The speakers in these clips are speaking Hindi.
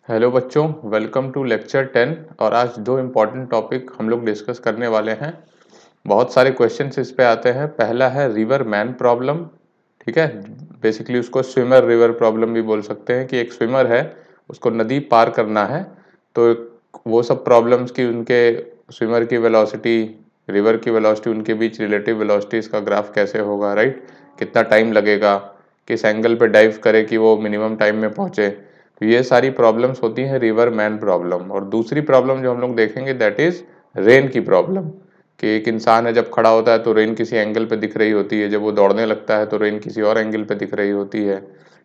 हेलो बच्चों, वेलकम टू लेक्चर 10। और आज दो इम्पॉर्टेंट टॉपिक हम लोग डिस्कस करने वाले हैं। बहुत सारे क्वेश्चंस इस पे आते हैं। पहला है रिवर मैन प्रॉब्लम। ठीक है, बेसिकली उसको स्विमर रिवर प्रॉब्लम भी बोल सकते हैं कि एक स्विमर है, उसको नदी पार करना है, तो वो सब प्रॉब्लम्स की उनके स्विमर की वेलोसिटी, रिवर की वेलोसिटी, उनके बीच रिलेटिव वेलोसिटीज का ग्राफ कैसे होगा, राइट, कितना टाइम लगेगा, किस एंगल पे डाइव करे कि वो मिनिमम टाइम में पहुंचे। तो ये सारी प्रॉब्लम्स होती हैं रिवर मैन प्रॉब्लम। और दूसरी प्रॉब्लम जो हम लोग देखेंगे दैट इज रेन की प्रॉब्लम, कि एक इंसान है जब खड़ा होता है तो रेन किसी एंगल पे दिख रही होती है, जब वो दौड़ने लगता है तो रेन किसी और एंगल पे दिख रही होती है।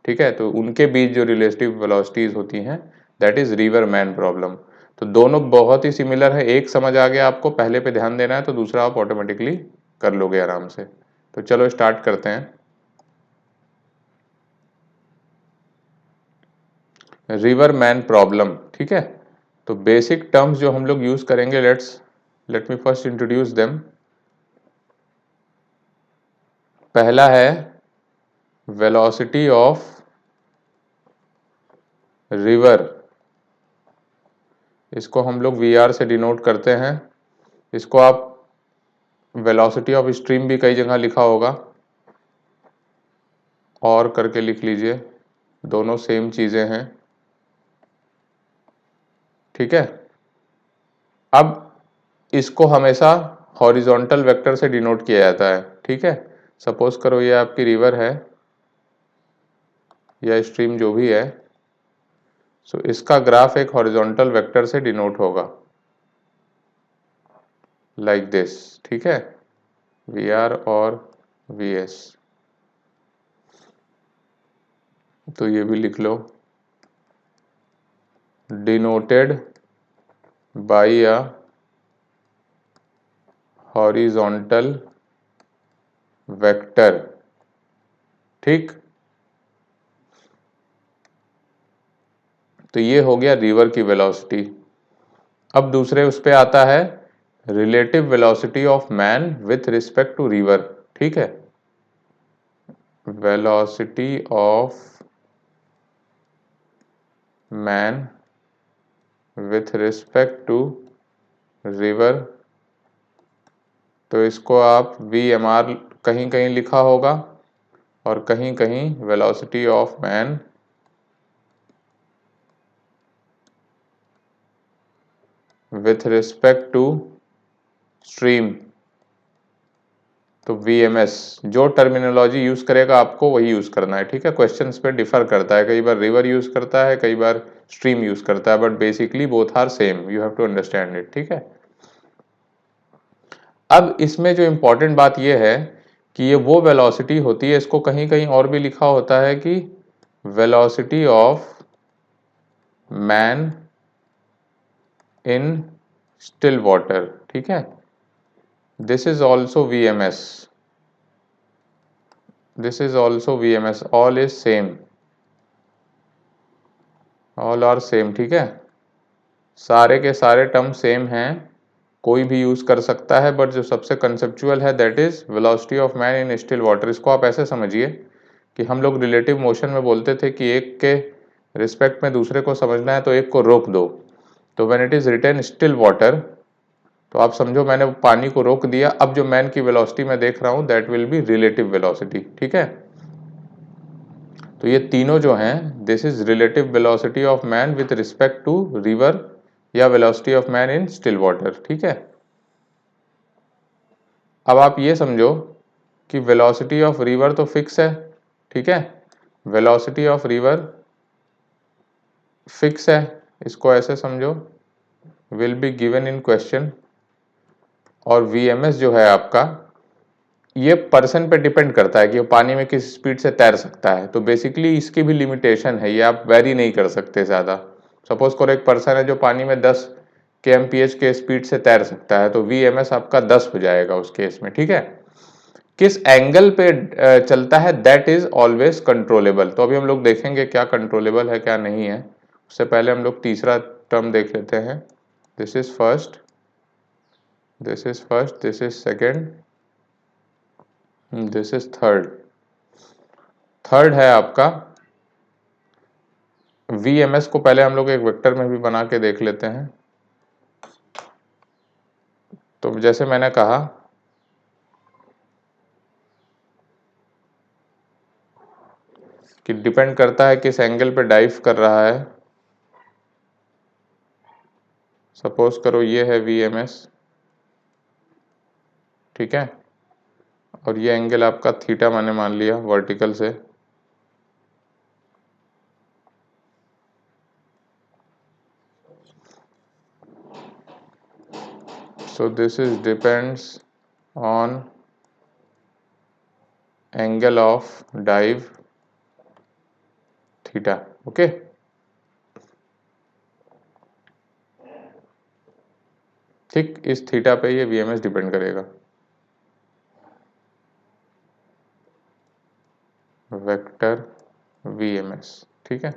ठीक है, तो उनके बीच जो रिलेटिव वेलोसिटीज होती हैं that is river man problem. तो दोनों बहुत ही सिमिलर है। एक समझ आ गया आपको, पहले पे ध्यान देना है, तो दूसरा आप ऑटोमेटिकली कर लोगे आराम से। तो चलो स्टार्ट करते हैं। रिवर मैन प्रॉब्लम, ठीक है। तो बेसिक टर्म्स जो हम लोग यूज करेंगे, let me first introduce them. पहला है वेलोसिटी ऑफ रिवर, इसको हम लोग वी आर से डिनोट करते हैं। इसको आप वेलोसिटी ऑफ स्ट्रीम भी कई जगह लिखा होगा, और करके लिख लीजिए, दोनों सेम चीजें हैं। ठीक है, अब इसको हमेशा हॉरिजॉन्टल वेक्टर से डिनोट किया जाता है। ठीक है, सपोज करो ये आपकी रिवर है या स्ट्रीम जो भी है, सो इसका ग्राफ एक हॉरिजॉन्टल वेक्टर से डिनोट होगा लाइक दिस। ठीक है, वी आर और वी एस, तो ये भी लिख लो, denoted by a horizontal vector. ठीक, तो ये हो गया रिवर की वेलोसिटी। अब दूसरे उस पे आता है relative velocity of man with respect to river. ठीक है, velocity of man with respect to river, तो इसको आप वी एम आर कहीं कहीं लिखा होगा, और कहीं कहीं velocity of man with respect to stream, तो वीएमएस। जो टर्मिनोलॉजी यूज करेगा आपको वही यूज करना है। ठीक है, क्वेश्चंस पे डिफर करता है, कई बार रिवर यूज करता है, कई बार स्ट्रीम यूज करता है, but basically both are same, you have to understand it. ठीक है, अब इसमें जो इंपॉर्टेंट बात यह है कि ये वो वेलोसिटी होती है, इसको कहीं कहीं और भी लिखा होता है कि velocity of man in still water. ठीक है, this is also VMS, this is also VMS, all is same, all are same. ठीक है, सारे के सारे टर्म सेम हैं, कोई भी यूज कर सकता है, बट जो सबसे कंसेप्चुअल है that is velocity of man in still water. इसको आप ऐसे समझिए कि हम लोग रिलेटिव मोशन में बोलते थे कि एक के रिस्पेक्ट में दूसरे को समझना है तो एक को रोक दो। तो when it is written still water, तो आप समझो मैंने पानी को रोक दिया, अब जो मैन की वेलोसिटी मैं देख रहा हूं that will be relative velocity. ठीक है, तो ये तीनों जो हैं, this is relative velocity of man with respect to river, या velocity of man in still water. ठीक है, अब आप ये समझो कि वेलोसिटी ऑफ रिवर तो फिक्स है। ठीक है, वेलोसिटी ऑफ रिवर फिक्स है, इसको ऐसे समझो, will be given in question. और वीएमएस जो है आपका, ये पर्सन पे डिपेंड करता है कि वो पानी में किस स्पीड से तैर सकता है। तो बेसिकली इसकी भी लिमिटेशन है, ये आप वेरी नहीं कर सकते ज़्यादा। सपोज करो एक पर्सन है जो पानी में 10 kmph के स्पीड से तैर सकता है, तो वीएमएस आपका 10 हो जाएगा उस केस में। ठीक है, किस एंगल पे चलता है दैट इज ऑलवेज कंट्रोलेबल। तो अभी हम लोग देखेंगे क्या कंट्रोलेबल है क्या नहीं है। उससे पहले हम लोग तीसरा टर्म देख लेते हैं। This is first, this is first, this is second, this is third. Third है आपका VMS को पहले हम लोग एक वेक्टर में भी बना के देख लेते हैं। तो जैसे मैंने कहा कि डिपेंड करता है किस एंगल पे डाइव कर रहा है। सपोज करो ये है VMS, ठीक है, और ये एंगल आपका थीटा मैंने मान लिया वर्टिकल से। So this is depends on angle of dive theta, okay। ठीक, इस थीटा पे ये VMS डिपेंड करेगा। वेक्टर VMS, ठीक है,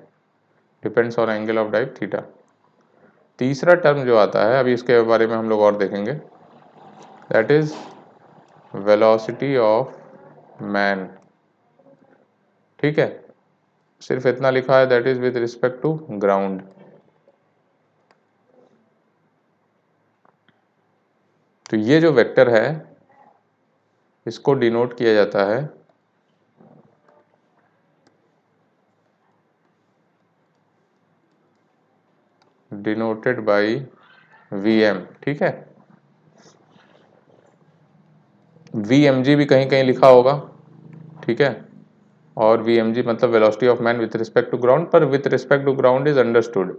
depends on angle of dive theta. तीसरा टर्म जो आता है, अभी इसके बारे में हम लोग और देखेंगे, that is velocity of man, ठीक है। सिर्फ इतना लिखा है, that is with respect to ground. तो ये जो वेक्टर है इसको डिनोट किया जाता है डिनोटेड बाय VM, ठीक है। VMG भी कहीं कहीं लिखा होगा, ठीक है, और VMG मतलब velocity of man with respect to ground, पर with respect to ground is understood.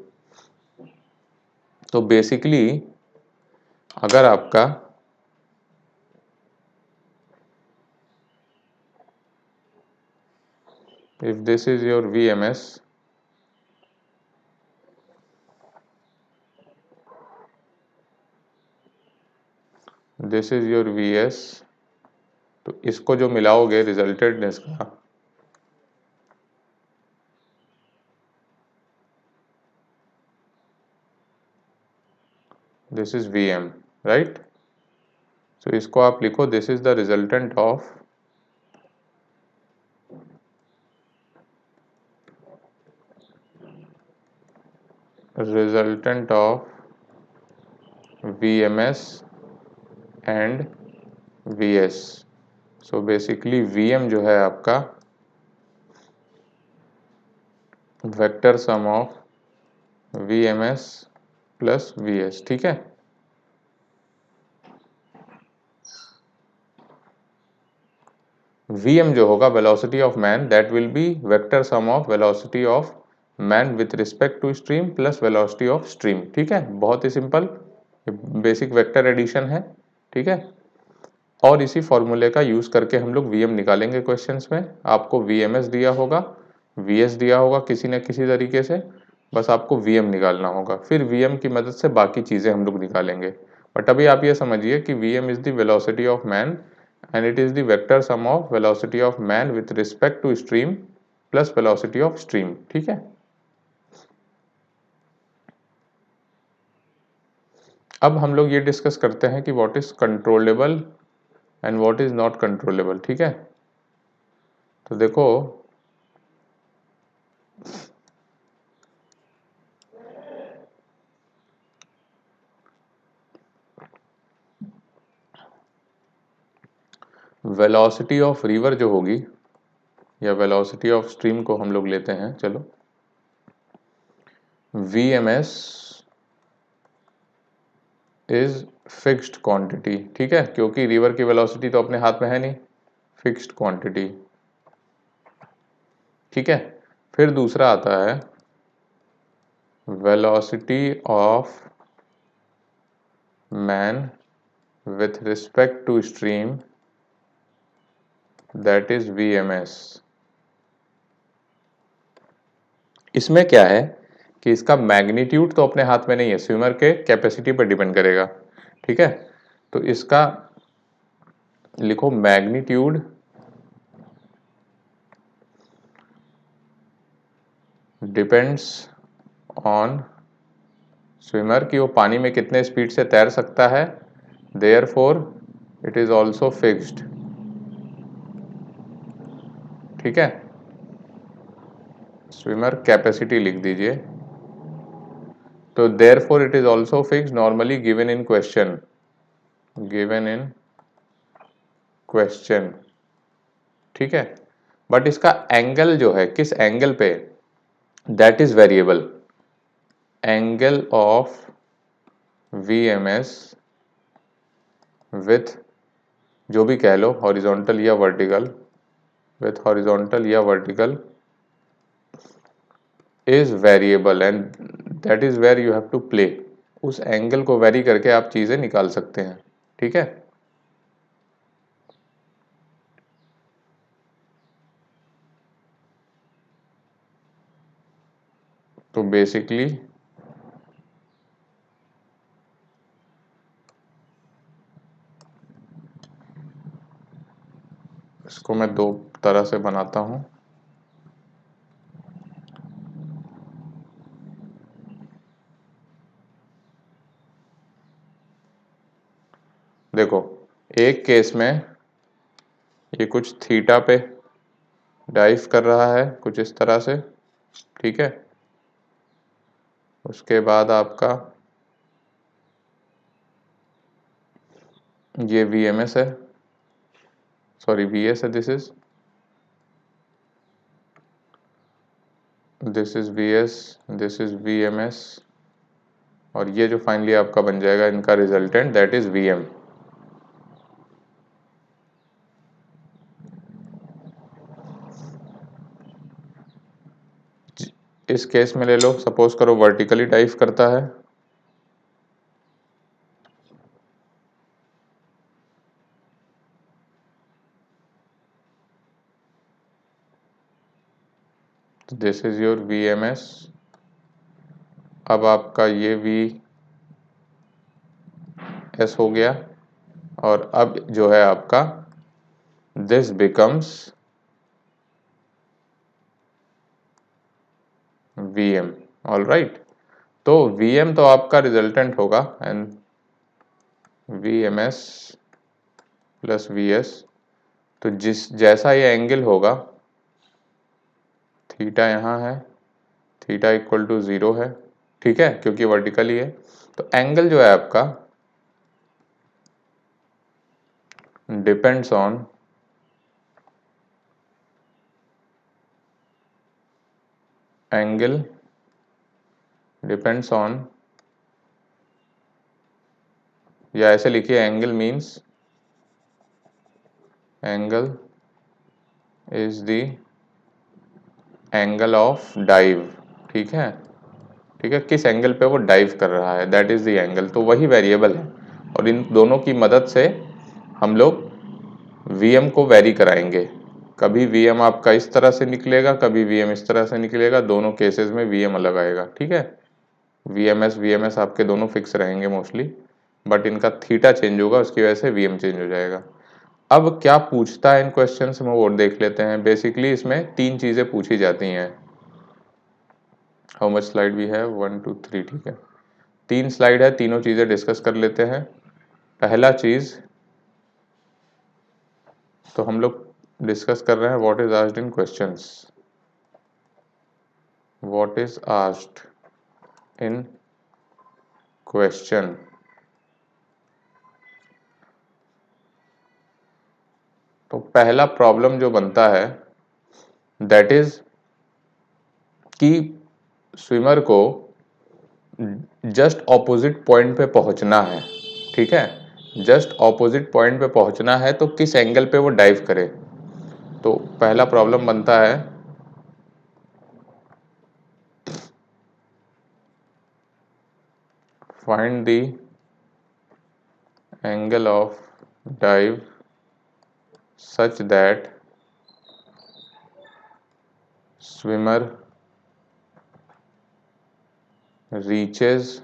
तो बेसिकली अगर आपका if this is your VMS, this is your VS, तो इसको जो मिलाओगे रिजल्टेडनेस का, दिस इज VM, राइट। तो इसको आप लिखो, this is the resultant of VMS and VS। So basically VM जो है आपका vector sum of VMS plus VS, ठीक है। VM जो होगा velocity of man, that will be vector sum of velocity of man with respect to stream plus velocity of stream, ठीक है। बहुत ही सिंपल बेसिक वेक्टर एडिशन है, ठीक है। और इसी फॉर्मूले का यूज करके हम लोग VM निकालेंगे क्वेश्चंस में। आपको VMS दिया होगा, VS दिया होगा किसी न किसी तरीके से, बस आपको VM निकालना होगा, फिर VM की मदद से बाकी चीजें हम लोग निकालेंगे। बट अभी आप ये समझिए कि VM is the velocity of man and it is the vector sum of velocity of man with respect to stream plus velocity of stream, ठीक है। अब हम लोग ये डिस्कस करते हैं कि what is controllable and what is not controllable, ठीक है। तो देखो वेलोसिटी ऑफ रिवर जो होगी, या वेलोसिटी ऑफ स्ट्रीम को हम लोग लेते हैं, चलो VMS इज फिक्स्ड क्वांटिटी, ठीक है, क्योंकि रिवर की वेलोसिटी तो अपने हाथ में है नहीं, फिक्स्ड क्वांटिटी, ठीक है। फिर दूसरा आता है velocity of man with respect to stream, that is VMS। इसमें क्या है कि इसका मैग्नीट्यूड तो अपने हाथ में नहीं है, स्विमर के कैपेसिटी पर डिपेंड करेगा, ठीक है। तो इसका लिखो मैग्नीट्यूड डिपेंड्स ऑन स्विमर कि वो पानी में कितने स्पीड से तैर सकता है, therefore it is also fixed, ठीक है। स्विमर कैपेसिटी लिख दीजिए। तो therefore it is also fix normally given in question, given in question, ठीक है। बट इसका एंगल जो है किस एंगल पे, that is variable. Angle of VMS with जो भी कह लो, हॉरिजॉन्टल या वर्टिकल, विथ हॉरिजॉन्टल या vertical is variable and that is where you have to play. उस एंगल को वेरी करके आप चीजें निकाल सकते हैं, ठीक है। तो बेसिकली इसको मैं दो तरह से बनाता हूं। देखो, एक केस में ये कुछ थीटा पे डाइव कर रहा है कुछ इस तरह से, ठीक है। उसके बाद आपका ये VMS है, सॉरी VS है, this is VS, this is VMS, और ये जो फाइनली आपका बन जाएगा इनका रिजल्टेंट, दैट इज VM। इस केस में ले लो, सपोज करो वर्टिकली डाइव करता है, तो दिस इज योर VMS। अब आपका ये VS हो गया, और अब जो है आपका this becomes VM। All right, तो VM तो आपका रिजल्टेंट होगा एंड VMS प्लस VS। तो जिस जैसा ये एंगल होगा, थीटा यहाँ है, थीटा इक्वल टू 0 है, ठीक है, क्योंकि वर्टिकली है। तो एंगल जो है आपका depends on angle depends on, या ऐसे लिखिए, angle means angle is the angle of dive, ठीक है। ठीक है, किस एंगल पे वो डाइव कर रहा है, दैट इज द एंगल, तो वही वेरिएबल है। और इन दोनों की मदद से हम लोग VM को वेरी कराएंगे। कभी VM आपका इस तरह से निकलेगा, कभी VM इस तरह से निकलेगा, दोनों केसेस में VM अलग आएगा, ठीक है। VMS आपके दोनों फिक्स रहेंगे मोस्टली, बट इनका थीटा चेंज होगा, उसकी वजह से VM चेंज हो जाएगा। अब क्या पूछता है इन क्वेश्चन में वो देख लेते हैं। बेसिकली इसमें तीन चीजें पूछी जाती हैं। How much slide we have, 1 2 3, ठीक है। तीन स्लाइड है, तीनों चीजें डिस्कस कर लेते हैं। पहला चीज तो हम लोग डिस्कस कर रहे हैं, what is asked in questions, what is asked in question. तो पहला प्रॉब्लम जो बनता है दैट इज कि स्विमर को जस्ट ऑपोजिट पॉइंट पे पहुंचना है, ठीक है। जस्ट ऑपोजिट पॉइंट पे पहुंचना है, तो किस एंगल पे वो डाइव करे। तो पहला प्रॉब्लम बनता है, find the angle of dive such that swimmer reaches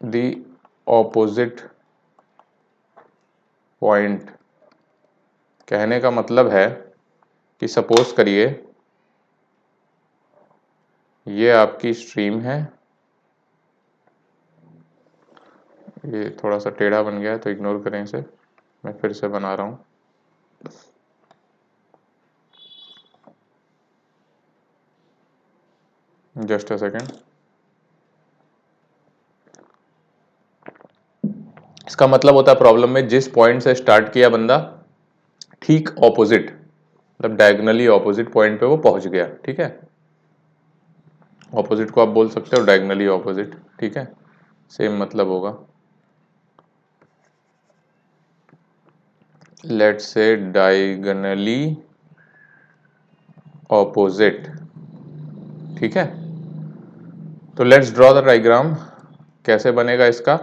the opposite point। कहने का मतलब है कि सपोज करिए ये आपकी स्ट्रीम है, ये थोड़ा सा टेढ़ा बन गया है तो इग्नोर करें इसे, मैं फिर से बना रहा हूँ। Just a second. इसका मतलब होता है प्रॉब्लम में जिस पॉइंट से स्टार्ट किया बंदा, ठीक ऑपोजिट, मतलब डायगोनली ऑपोजिट पॉइंट पे वो पहुंच गया। ठीक है, ऑपोजिट को आप बोल सकते हो डायगोनली ऑपोजिट। ठीक है, सेम मतलब होगा। Let's say diagonally opposite. ठीक है, तो लेट्स ड्रॉ द डायग्राम। कैसे बनेगा इसका?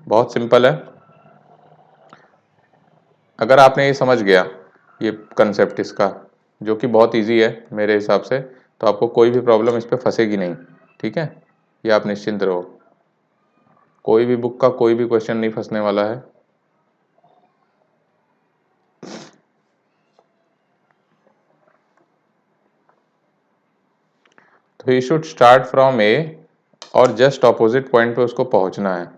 बहुत सिंपल है। अगर आपने ये समझ गया, ये कंसेप्ट इसका, जो कि बहुत इजी है मेरे हिसाब से, तो आपको कोई भी प्रॉब्लम इस पे फंसेगी नहीं। ठीक है, ये आप निश्चिंत रहो, कोई भी बुक का कोई भी क्वेश्चन नहीं फंसने वाला है। तो ही शुड स्टार्ट फ्रॉम ए और जस्ट ऑपोजिट पॉइंट पे उसको पहुंचना है।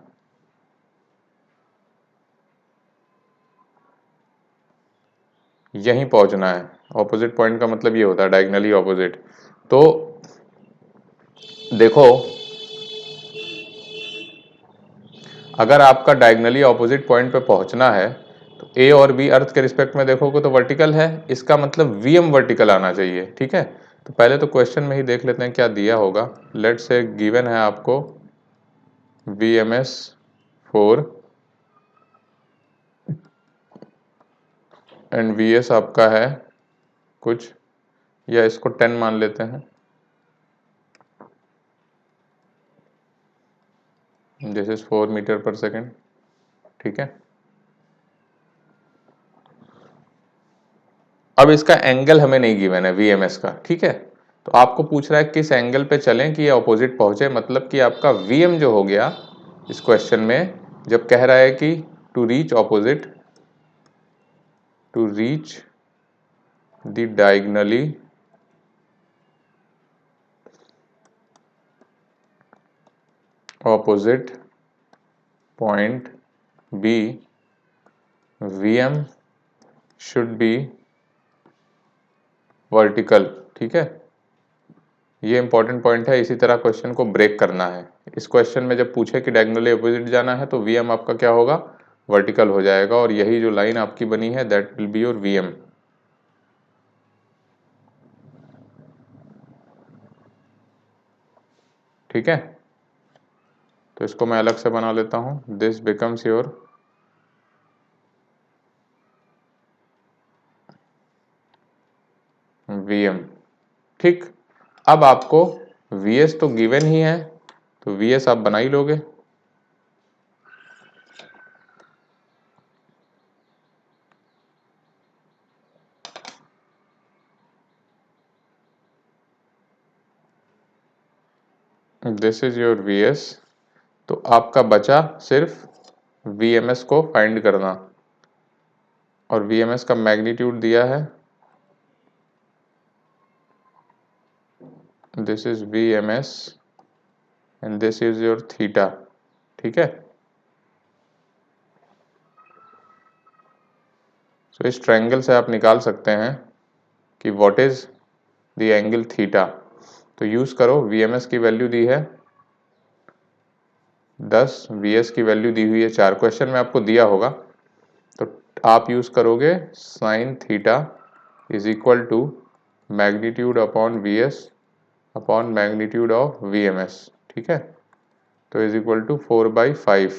यहीं पहुंचना है। ऑपोजिट पॉइंट का मतलब ये होता है डायगोनली ऑपोजिट। तो देखो, अगर आपका डायगोनली ऑपोजिट पॉइंट पे पहुंचना है तो ए और बी अर्थ के रिस्पेक्ट में देखोगे तो वर्टिकल है, इसका मतलब वीएम वर्टिकल आना चाहिए। ठीक है, तो पहले तो क्वेश्चन में ही देख लेते हैं क्या दिया होगा। लेट से गिवन है आपको VMS 4 एंड VS आपका है कुछ, या इसको 10 मान लेते हैं। दिस इज 4 मीटर पर सेकेंड। ठीक है, अब इसका एंगल हमें नहीं गिवन है VMS का। ठीक है, तो आपको पूछ रहा है किस एंगल पे चलें कि ये ऑपोजिट पहुंचे, मतलब कि आपका VM जो हो गया इस क्वेश्चन में, जब कह रहा है कि to reach opposite, to reach the diagonally opposite point B, VM should be vertical. ठीक है, ये इंपॉर्टेंट पॉइंट है, इसी तरह क्वेश्चन को ब्रेक करना है। इस क्वेश्चन में जब पूछे कि डायगोनली अपोजिट जाना है तो VM आपका क्या होगा, वर्टिकल हो जाएगा, और यही जो लाइन आपकी बनी है that will be your VM। ठीक है, तो इसको मैं अलग से बना लेता हूं। This becomes your VM। ठीक, अब आपको VS तो गिवन ही है, तो VS आप बना ही लोगे। This is your VS। तो आपका बचा सिर्फ VMS को फाइंड करना, और VMS का मैग्नीट्यूड दिया है, this is VMS and this is your theta. ठीक है, तो इस ट्रायंगल से आप निकाल सकते हैं कि what is the angle theta. तो यूज करो, VMS की वैल्यू दी है 10, VS की वैल्यू दी हुई है 4, क्वेश्चन में आपको दिया होगा। तो आप यूज करोगे sine theta is equal to magnitude upon VS upon magnitude of VMS। ठीक है, तो इज इक्वल टू 4/5।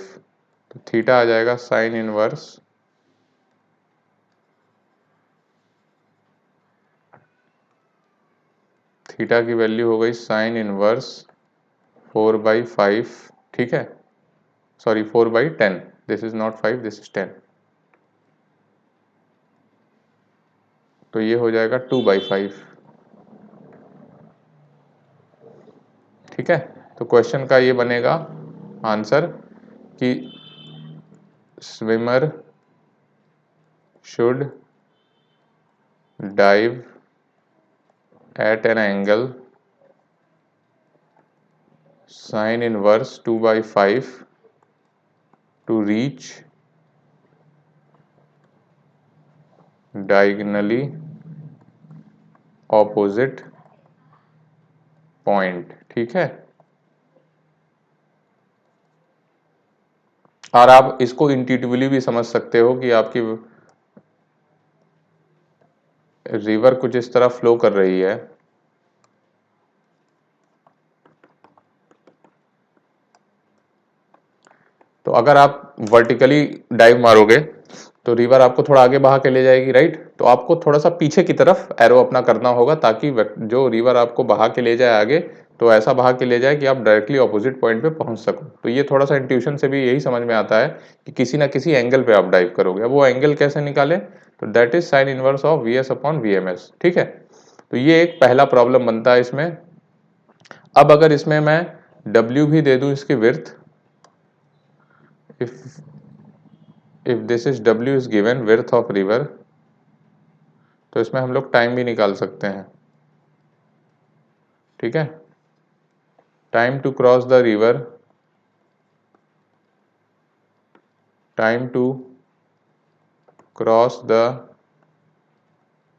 तो थीटा आ जाएगा साइन इनवर्स थीटा की वैल्यू हो गई साइन इनवर्स 4/5। ठीक है, sorry 4/10, this is not 5, this is 10। तो ये हो जाएगा 2/5। ठीक है, तो क्वेश्चन का ये बनेगा आंसर कि swimmer should dive at an angle sine inverse 2/5 to reach diagonally opposite point, ठीक है। और आप इसको इंट्यूटिवली भी समझ सकते हो कि आपकी रिवर कुछ इस तरह फ्लो कर रही है, तो अगर आप वर्टिकली डाइव मारोगे तो रिवर आपको थोड़ा आगे बहा के ले जाएगी, राइट। तो आपको थोड़ा सा पीछे की तरफ एरो अपना करना होगा ताकि जो रिवर आपको बहा के ले जाए आगे, तो ऐसा बहा के ले जाए कि आप डायरेक्टली ऑपोजिट पॉइंट पे पहुंच सको। तो ये थोड़ा सा इंट्यूशन से भी यही समझ में आता है कि किसी ना किसी एंगल पे आप डाइव करोगे। अब वो एंगल कैसे निकाले, तो that is sine inverse of V S upon V M S, ठीक है। तो ये एक पहला प्रॉब्लम बनता है इसमें। अब अगर इसमें मैं W भी दे दूं इसकी width, if this is W is given width of river, तो इसमें हम लोग टाइम भी निकाल सकते हैं, ठीक है। Time to cross the river, time to cross the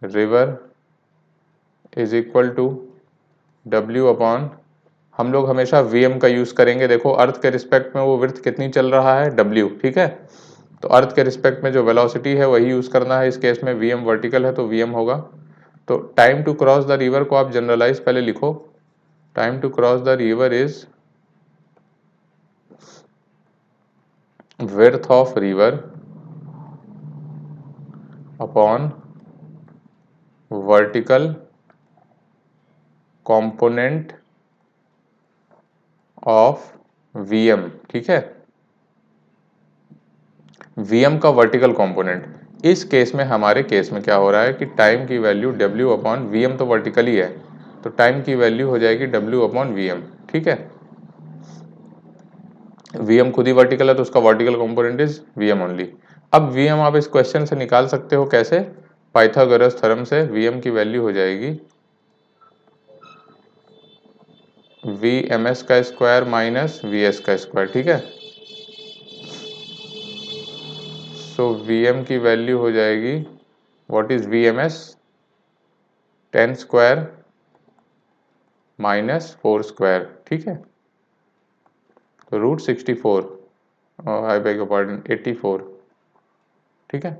river is equal to W upon, हम लोग हमेशा Vm का यूज करेंगे। देखो अर्थ के रिस्पेक्ट में वो विड्थ कितनी चल रहा है, W, ठीक है। तो अर्थ के रिस्पेक्ट में जो वेलोसिटी है वही यूज करना है। इस केस में Vm वर्टिकल है तो Vm होगा। तो time to cross the river को आप जनरलाइज पहले लिखो, time to cross the river is width of river upon vertical component of Vm, ठीक है। Vm का वर्टिकल कंपोनेंट, इस केस में हमारे केस में क्या हो रहा है कि टाइम की वैल्यू W अपॉन Vm तो वर्टिकल ही है, तो टाइम की वैल्यू हो जाएगी W अपॉन Vm, ठीक है। Vm खुद ही वर्टिकल है तो उसका vertical component is Vm only. अब Vm आप इस क्वेश्चन से निकाल सकते हो कैसे, पाइथागोरस थ्योरम से। Vm की वैल्यू हो जाएगी Vms का स्क्वायर माइनस Vs का स्क्वायर, ठीक है। सो Vm की वैल्यू हो जाएगी, what is Vms, 10 square minus 4 square, ठीक है। तो root 64, I beg your pardon, 84, ठीक है।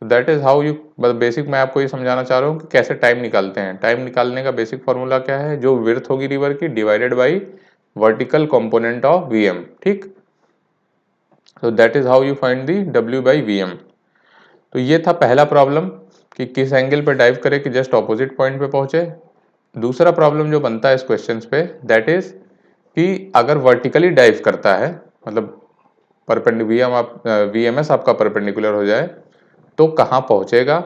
That is how you, basic मैं आपको ये समझाना चाह रहा हूँ कि कैसे टाइम निकालते हैं। टाइम निकालने का बेसिक फॉर्मूला क्या है, जो विड्थ होगी रिवर की divided by vertical component of Vm, ठीक। तो that is how you find the W by Vm। तो ये था पहला प्रॉब्लम कि किस एंगल पे डाइव करे कि जस्ट ऑपोजिट पॉइंट पे पहुंचे। दूसरा प्रॉब्लम जो बनता है इस क्वेश्चन पे, दैट इज कि अगर वर्टिकली डाइव करता है, मतलब VMS आपका परपेंडिकुलर हो जाए, तो कहाँ पहुंचेगा,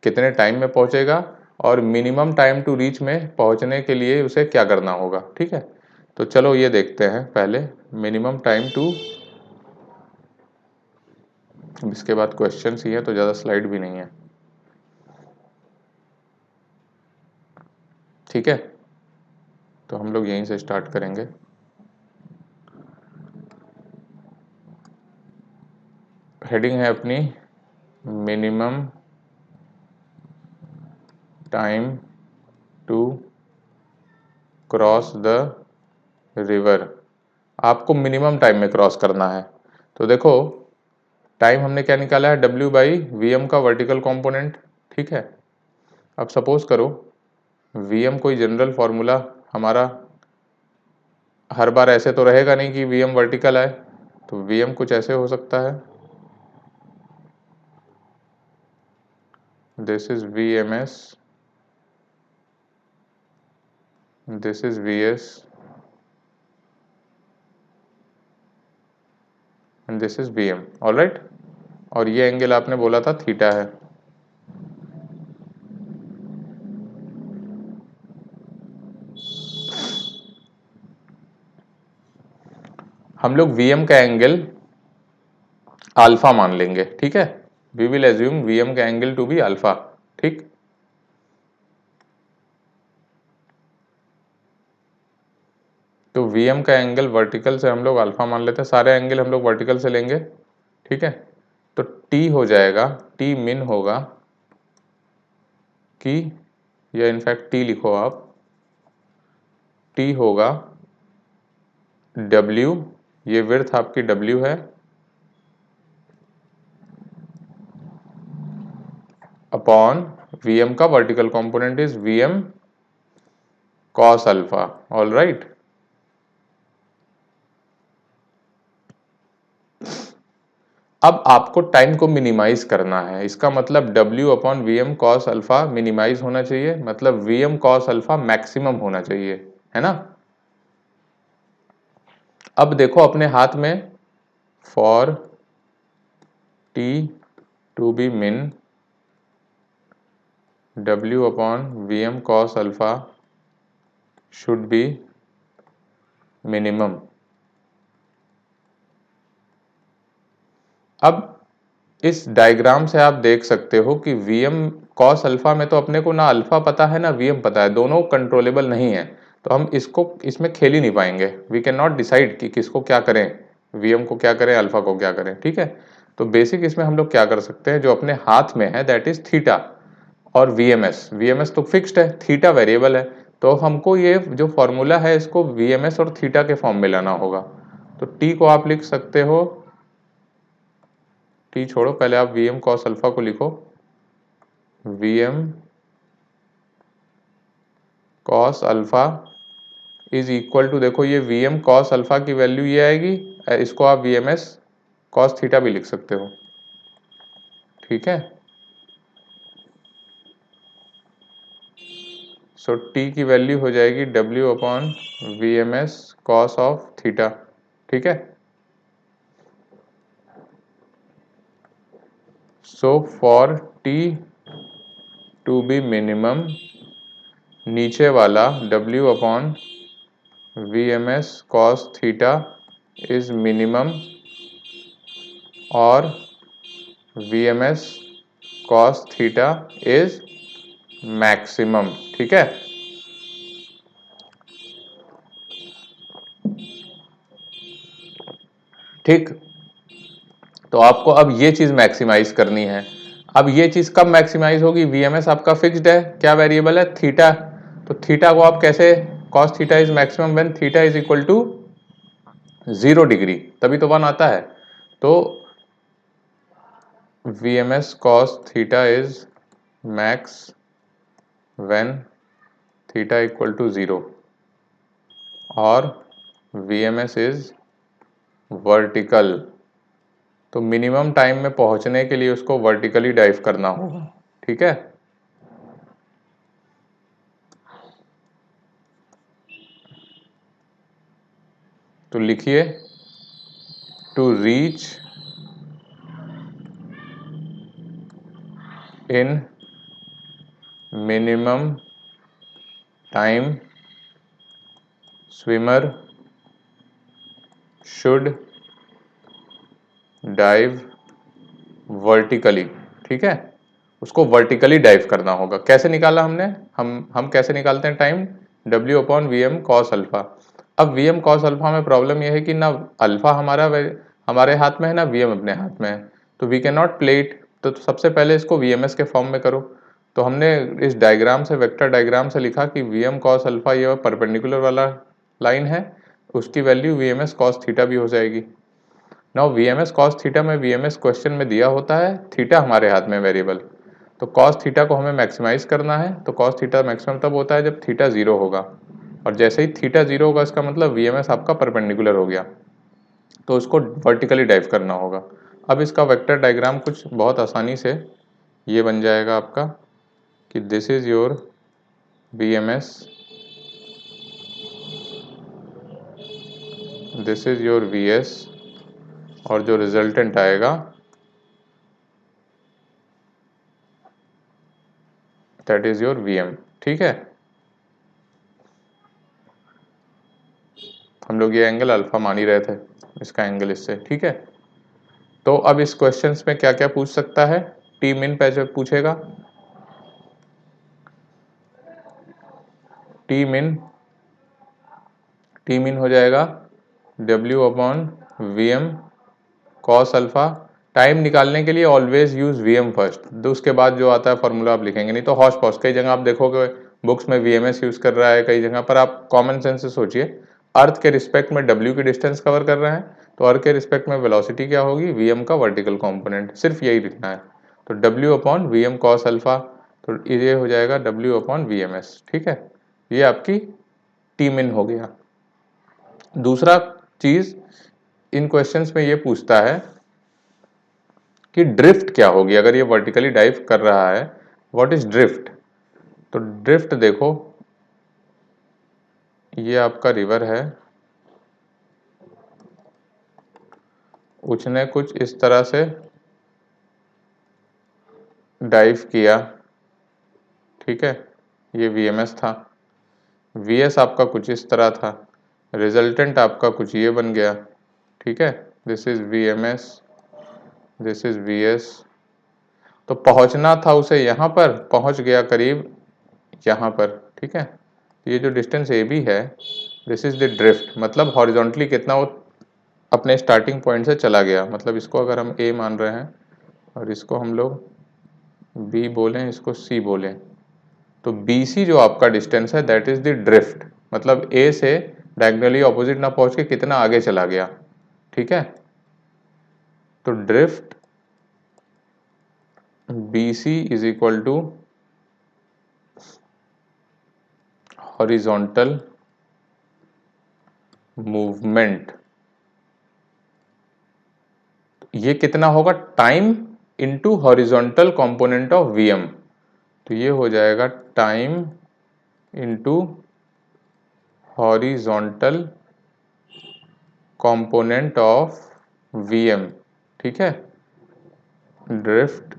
कितने टाइम में पहुंचेगा, और मिनिमम टाइम टू रीच में पहुंचने के लिए उसे क्या करना होगा, ठीक है। तो चलो ये देखते हैं पहले मिनिमम टाइम टू, इसके बाद क्वेश्चन ही है तो ज़्यादा स्लाइड भी नहीं है, ठीक है। तो हम लोग यहीं से स्टार्ट करेंगे। हेडिंग है अपनी minimum time to cross the river. आपको मिनिमम टाइम में क्रॉस करना है। तो देखो टाइम हमने क्या निकाला है, W बाई Vm का वर्टिकल कंपोनेंट, ठीक है। अब सपोज करो Vm कोई जनरल फॉर्मूला हमारा, हर बार ऐसे तो रहेगा नहीं कि Vm वर्टिकल आए, तो Vm कुछ ऐसे हो सकता है, this is VMS, this is Vs and this is Vm, alright. और ये एंगल आपने बोला था थीटा है। हम लोग Vm का एंगल अल्फा मान लेंगे, ठीक है। वी विल एज्यूम Vm का एंगल टू बी अल्फा, ठीक। तो Vm का एंगल वर्टिकल से हम लोग अल्फा मान लेते हैं, सारे एंगल हम लोग वर्टिकल से लेंगे, ठीक है। तो T हो जाएगा, T मिन होगा कि, या इनफैक्ट T लिखो आप, टी होगा W, ये विड्थ आपकी W है, अपॉन Vm का vertical component is Vm cos alpha. All right, अब आपको टाइम को मिनिमाइज करना है, इसका मतलब W upon Vm cos alpha minimize होना चाहिए, मतलब Vm cos अल्फा मैक्सिमम होना चाहिए, है ना। अब देखो अपने हाथ में, फॉर t टू बी मिन W upon Vm cos alpha should be minimum. अब इस डायग्राम से आप देख सकते हो कि Vm cos अल्फा में तो अपने को ना अल्फा पता है ना Vm पता है, दोनों कंट्रोलेबल नहीं है, तो हम इसमें खेल ही नहीं पाएंगे। वी कैन नॉट डिसाइड कि किसको क्या करें, Vm को क्या करें, अल्फा को क्या करें, ठीक है। तो बेसिक इसमें हम लोग क्या कर सकते हैं, जो अपने हाथ में है दैट इज थीटा और वीएमएस तो फिक्स्ड है, थीटा वेरिएबल है, तो हमको ये जो फॉर्मूला है इसको वीएमएस और थीटा के फॉर्म में लाना होगा। तो टी को आप लिख सकते हो, टी छोड़ो, पहले आप Vm cos अल्फा को लिखो, Vm cos alpha is equal to, देखो ये Vm cos अल्फा की वैल्यू ये आएगी, इसको आप VMS cos थीटा भी लिख सकते हो, ठीक है। सो टी की वैल्यू हो जाएगी W upon VMS cos of theta, ठीक है। So for T to be minimum, नीचे वाला W upon VMS cos theta is minimum और VMS cos theta is maximum, ठीक है। ठीक, तो आपको अब ये चीज मैक्सिमाइज करनी है। अब ये चीज कब मैक्सिमाइज होगी, VMS आपका फिक्स्ड है, क्या वेरिएबल है, थीटा, तो थीटा को आप कैसे, cos theta is maximum when theta is equal to 0 degree, तभी तो 1 आता है। तो VMS cos theta is max when theta equal to 0 और VMS इज वर्टिकल, तो मिनिमम टाइम में पहुंचने के लिए उसको वर्टिकली डाइव करना होगा, ठीक है। तो लिखिए, to reach in minimum time swimmer should dive vertically, ठीक है, उसको वर्टिकली डाइव करना होगा। कैसे निकाला हमने, हम कैसे निकालते हैं time, W upon Vm cos alpha. अब Vm cos अल्फा में प्रॉब्लम यह है कि ना अल्फा हमारे हाथ में है ना Vm अपने हाथ में है, तो we can not play it, तो सबसे पहले इसको VMS के फॉर्म में करो। तो हमने इस डायग्राम से, वेक्टर डायग्राम से लिखा कि Vm cos अल्फा ये परपेंडिकुलर वाला लाइन है, उसकी वैल्यू VMS cos थीटा भी हो जाएगी। नाउ VMS cos थीटा में, VMS क्वेश्चन में दिया होता है, थीटा हमारे हाथ में वेरिएबल, तो cos थीटा को हमें मैक्सिमाइज करना है, तो cos थीटा मैक्सिमम तब होता है जब थीटा 0 होगा, और जैसे ही थीटा 0 होगा इसका मतलब VMS आपका परपेंडिकुलर हो गया, तो उसको वर्टिकली डाइव करना होगा। अब इसका वेक्टर डायग्राम कुछ बहुत आसानी से ये बन जाएगा आपका कि this is your VMS, this is your VS, और जो रिजल्टेंट आएगा दैट इज योर VM, ठीक है। हम लोग ये एंगल अल्फा मान ही रहे थे, इसका एंगल इससे, ठीक है। तो अब इस क्वेश्चंस में क्या क्या पूछ सकता है, टी मिन पैसे पूछेगा, टी मिन हो जाएगा W upon VM cos alpha. Time निकालने के लिए ऑलवेज यूज VM फर्स्ट, तो उसके बाद जो आता है फॉर्मूला आप लिखेंगे, नहीं तो हॉश पॉश, कई जगह आप देखोगे बुक्स में VMS यूज कर रहा है कई जगह पर। आप कॉमन सेंस से सोचिए, अर्थ के रिस्पेक्ट में W की डिस्टेंस कवर कर रहे हैं, तो अर्थ के रिस्पेक्ट में वेलोसिटी क्या होगी, VM का वर्टिकल कॉम्पोनेंट, सिर्फ यही लिखना है। तो W upon VM cos alpha, तो ये हो जाएगा W अपॉन VMS। ठीक है, ये आपकी टी मिन हो गया। दूसरा चीज इन क्वेश्चंस में ये पूछता है कि ड्रिफ्ट क्या होगी अगर ये वर्टिकली डाइव कर रहा है, व्हाट इज ड्रिफ्ट। तो ड्रिफ्ट देखो, ये आपका रिवर है, उसने कुछ इस तरह से डाइव किया, ठीक है, ये VMS था। VS आपका कुछ इस तरह था, रिजल्टेंट आपका कुछ ये बन गया, ठीक है, this is VMS, this is VS। तो पहुंचना था उसे यहाँ पर, पहुंच गया करीब यहाँ पर, ठीक है। ये जो डिस्टेंस AB है, दिस इज द ड्रिफ्ट, मतलब हॉरिजॉन्टली कितना वो अपने स्टार्टिंग पॉइंट से चला गया। मतलब इसको अगर हम A मान रहे हैं और इसको हम लोग B बोलें, इसको C बोलें, तो BC जो आपका डिस्टेंस है दैट इज द ड्रिफ्ट, मतलब A से डायगोनली ऑपोजिट ना पहुंच के कितना आगे चला गया, ठीक है। तो drift BC is equal to horizontal movement. ये कितना होगा, time into horizontal component of VM, तो ये हो जाएगा time into horizontal component of VM, ठीक है। ड्रिफ्ट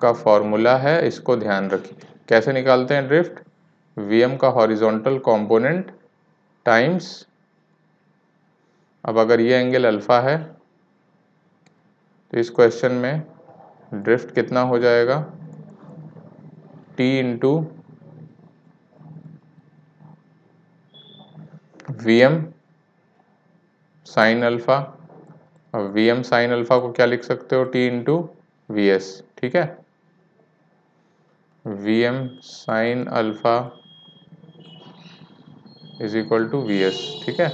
का फॉर्मूला है, इसको ध्यान रखिए, कैसे निकालते हैं ड्रिफ्ट, VM का हॉरिजॉन्टल कंपोनेंट टाइम्स, अब अगर ये एंगल अल्फा है तो इस क्वेश्चन में ड्रिफ्ट कितना हो जाएगा, T into VM sine alpha. अब VM साइन अल्फा को क्या लिख सकते हो, T इंटू VS, ठीक है। VM sine alpha is equal to VS, ठीक है,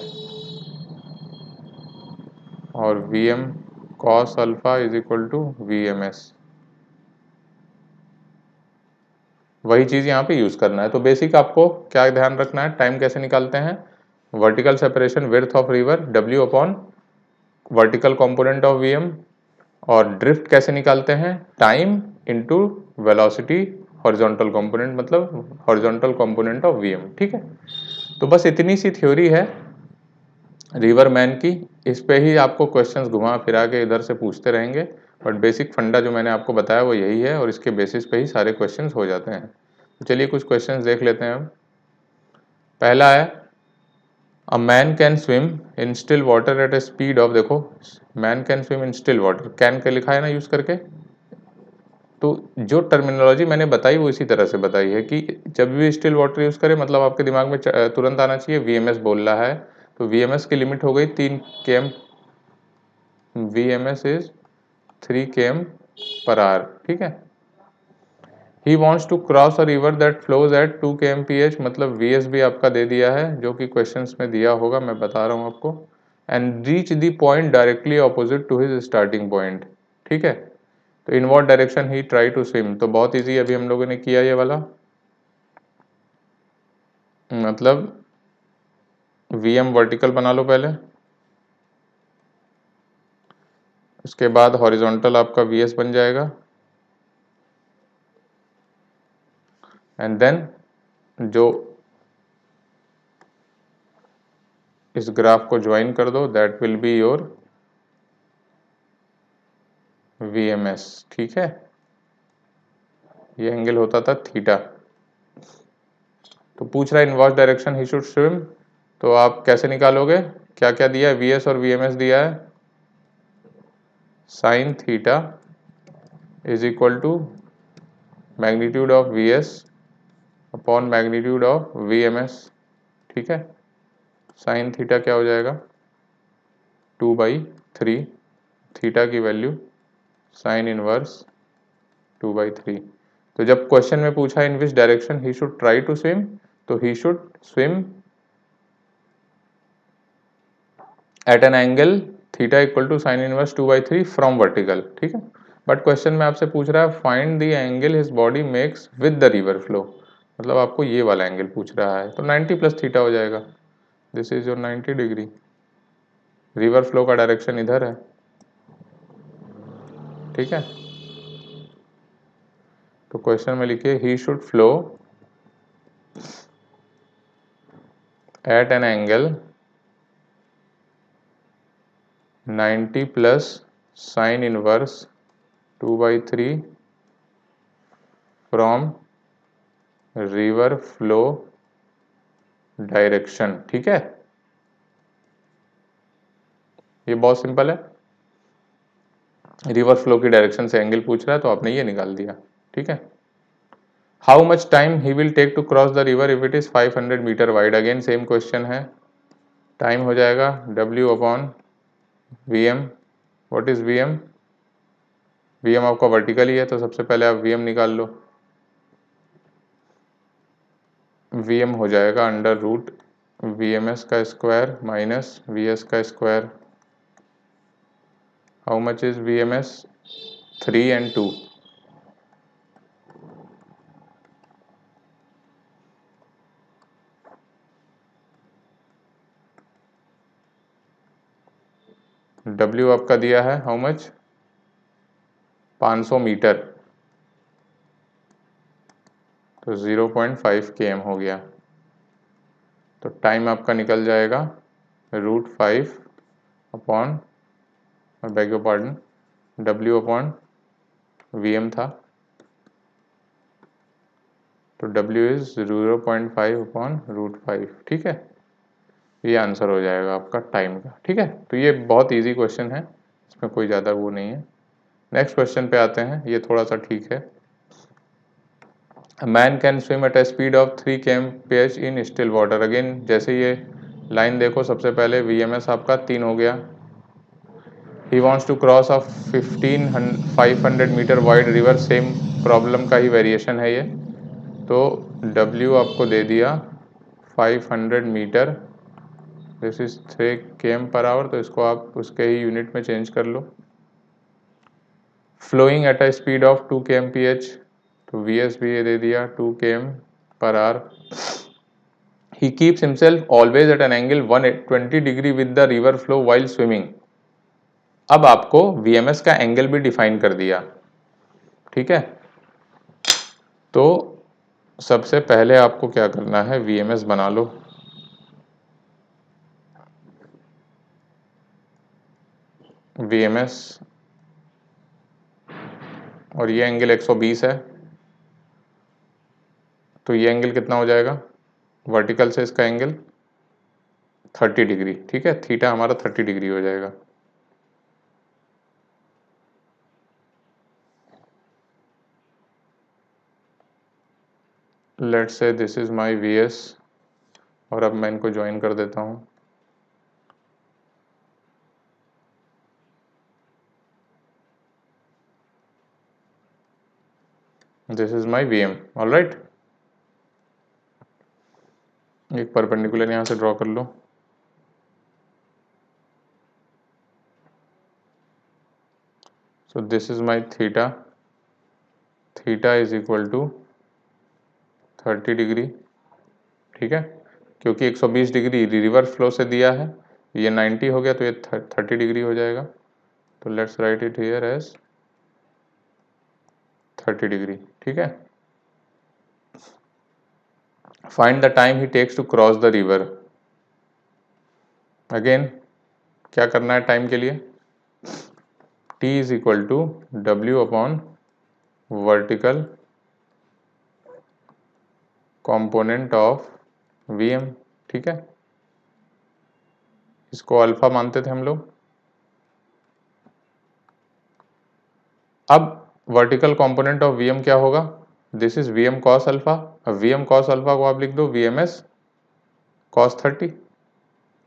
और VM cos alpha is equal to VMS। वही चीज यहाँ पे यूज करना है। तो बेसिक आपको क्या ध्यान रखना है, टाइम कैसे निकालते हैं, vertical separation width of river W upon vertical component of VM, और ड्रिफ्ट कैसे निकालते हैं, time into velocity horizontal component, मतलब हॉरिजॉन्टल कंपोनेंट ऑफ VM, ठीक है। तो बस इतनी सी थ्योरी है रिवर मैन की, इस पे ही आपको क्वेश्चंस घुमा फिरा के इधर से पूछते रहेंगे, बट बेसिक फंडा जो मैंने आपको बताया वो यही है, और इसके बेसिस पे ही सारे क्वेश्चंस हो जाते हैं। तो चलिए कुछ क्वेश्चंस देख लेते हैं हम। पहला है, a man can swim in still water at a speed of, देखो man can swim in still water, can के लिखा है ना यूज करके, तो जो टर्मिनोलॉजी मैंने बताई वो इसी तरह से बताई है कि जब भी स्टिल वाटर यूज करें, मतलब आपके दिमाग में तुरंत आना चाहिए VMS बोल रहा है, तो VMS की लिमिट हो गई 3 km, VMS is 3 km per hour, ठीक है। He wants to cross a river that flows at 2 kmph, मतलब VS भी आपका दे दिया है जो कि क्वेश्चंस में दिया होगा, मैं बता रहा हूँ आपको, and reach the point directly opposite to his starting point, ठीक है। तो in what direction he try to swim, तो बहुत इजी, अभी हम लोगों ने किया ये वाला, मतलब VM वर्टिकल बना लो पहले, उसके बाद हॉरिजॉन्टल आपका VS बन जाएगा, एंड देन जो इस ग्राफ को ज्वाइन कर दो, that will be your VMS, ठीक है। ये एंगल होता था थीटा। तो पूछ रहा है इन what direction he should swim, तो आप कैसे निकालोगे, क्या क्या दिया है, VS और VMS दिया है, sine theta is equal to magnitude of VS upon magnitude of VMS, ठीक है। साइन थीटा क्या हो जाएगा, 2/3, थीटा की वैल्यू साइन इनवर्स 2/3, तो जब क्वेश्चन में पूछा in which direction he should try to swim, तो he should swim at an angle theta equal to sine inverse 2/3 from vertical, ठीक है। बट क्वेश्चन में आपसे पूछ रहा है find the angle his body makes with the river flow, मतलब आपको ये वाला एंगल पूछ रहा है, तो 90 प्लस थीटा हो जाएगा। This is your 90 degree, river flow का डायरेक्शन इधर है, ठीक है। तो क्वेश्चन में लिखिए he should flow at an angle 90 plus sine inverse 2/3 from river flow direction, ठीक है। ये बहुत सिंपल है, रिवर फ्लो की डायरेक्शन से एंगल पूछ रहा है तो आपने ये निकाल दिया, ठीक है। How much time he will take to cross the river if it is 500 meter wide, again same question है। टाइम हो जाएगा W upon V M. What is V M? V M आपका वर्टिकल ही है, तो सबसे पहले आप वी एम निकाल लो। वी एम हो जाएगा under root V M S का स्क्वायर माइनस वी एस का square. How much is V M S? 3 and 2। W आपका दिया है हाउ मच? 500 मीटर, तो 0.5 km हो गया। तो टाइम आपका निकल जाएगा √5 upon, beg your pardon, W upon V M था, तो W इज 0.5 अपॉन √5, ठीक है। ये आंसर हो जाएगा आपका टाइम का, ठीक है। तो ये बहुत इजी क्वेश्चन है, इसमें कोई ज़्यादा वो नहीं है। नेक्स्ट क्वेश्चन पे आते हैं, ये थोड़ा सा ठीक है। Man can swim at a speed of 3 kmph in still water, again जैसे ये लाइन देखो, सबसे पहले VMS आपका 3 हो गया। He wants to cross of 500 meter wide river, same problem का ही वेरिएशन है ये। तो W आपको दे दिया 500 मीटर, दिस इज 3 km/h, तो इसको आप उसके ही यूनिट में चेंज कर लो। Flowing at a speed of 2 kmph, तो VS भी ये दे दिया 2 km/h। He keeps himself always at an angle 120 degree with the river flow while swimming। अब आपको VMS का एंगल भी डिफाइन कर दिया, ठीक है। तो सबसे पहले आपको क्या करना है, VMS बना लो। VMS, और ये एंगल 120 है, तो ये एंगल कितना हो जाएगा? वर्टिकल से इसका एंगल 30 डिग्री, ठीक है। थीटा हमारा 30 डिग्री हो जाएगा। Let's say this is my VS, और अब मैं इनको ज्वाइन कर देता हूँ। This is my VM, alright. एक परपेंडिकुलर यहाँ से ड्रॉ कर लो। So this is my theta, theta is equal to 30 degree, ठीक है। क्योंकि 120 डिग्री रिवर्स फ्लो से दिया है, ये 90 हो गया, तो ये 30 डिग्री हो जाएगा। तो let's write it here as 30 degree, ठीक है। Find the time he takes to cross the river, again क्या करना है टाइम के लिए? T is equal to W upon vertical component of VM, ठीक है। इसको अल्फा मानते थे हम लोग। अब वर्टिकल कंपोनेंट ऑफ VM क्या होगा? This is VM cos alpha. अब VM cos अल्फा को आप लिख दो VMS cos 30,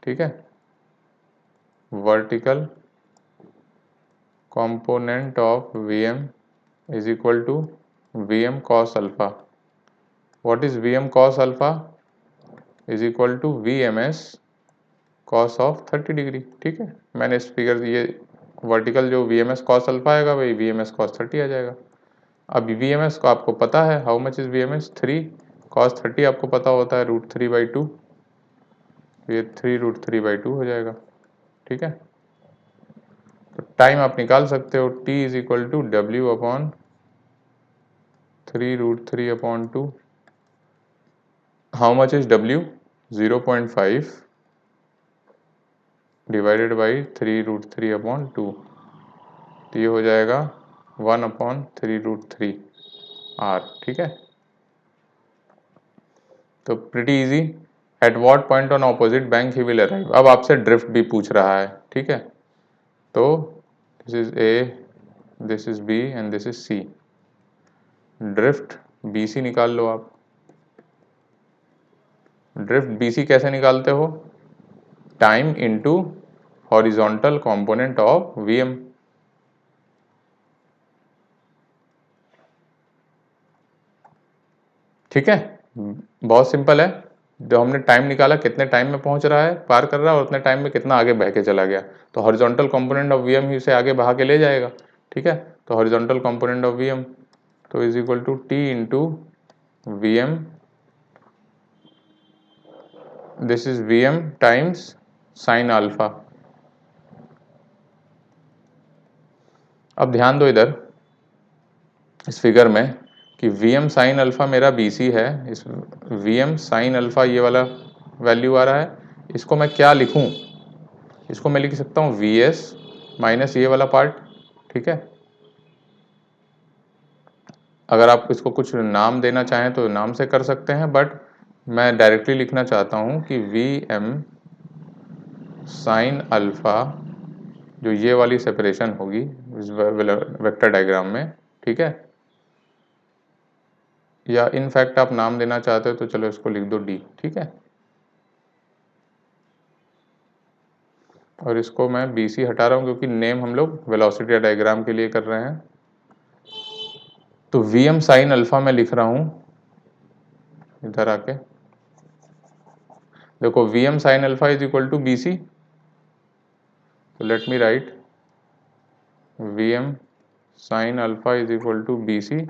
ठीक है। Vertical component of VM is equal to Vm cos alpha. What is Vm cos alpha? Is equal to Vms cos of 30 degree. ठीक है, मैंने इस फिगर ये वर्टिकल जो Vms cos alpha आएगा वही Vms cos 30 आ जाएगा। अब Vms को आपको पता है, how much is Vms? 3 cos 30 आपको पता होता है √3/2, ये 3√3/2 हो जाएगा। ठीक है, तो टाइम आप निकाल सकते हो, t is equal to W/3√3/2। How much is W? 0.5 divided by 3√3/2, तो ये हो जाएगा 1/3√3r। ठीक है, तो pretty easy. At what point on opposite bank he will arrive. अब आपसे ड्रिफ्ट भी पूछ रहा है। ठीक है, तो this is A, this is B and this is C. Drift BC निकाल लो आप। ड्रिफ्ट BC कैसे निकालते हो? Time into horizontal component of VM। ठीक है, बहुत सिंपल है। जो हमने टाइम निकाला, कितने टाइम में पहुंच रहा है, पार कर रहा है, और उतने टाइम में कितना आगे बह के चला गया, तो हॉरिजॉन्टल कंपोनेंट ऑफ VM ही उसे आगे बहा के ले जाएगा। ठीक है, तो हॉरिजॉन्टल कंपोनेंट ऑफ VM तो is equal to T into VM, this is VM times sine alpha. अब ध्यान दो इधर इस फिगर में कि VM साइन अल्फा मेरा BC है, इस VM साइन अल्फा ये वाला वैल्यू आ रहा है, इसको मैं क्या लिखूं? इसको मैं लिख सकता हूँ VS माइनस ये वाला पार्ट। ठीक है, अगर आप इसको कुछ नाम देना चाहें तो नाम से कर सकते हैं, बट मैं डायरेक्टली लिखना चाहता हूँ कि VM साइन अल्फा, जो ये वाली सेपरेशन होगी इस वेक्टर डायग्राम में। ठीक है, या इनफैक्ट आप नाम देना चाहते हो तो चलो इसको लिख दो D। ठीक है, और इसको मैं BC हटा रहा हूँ क्योंकि नेम हम लोग वेलोसिटी डायग्राम के लिए कर रहे हैं। तो VM साइन अल्फा मैं लिख रहा हूँ इधर आके, देखो VM sine alpha is equal to BC, तो let me write VM sine alpha is equal to BC।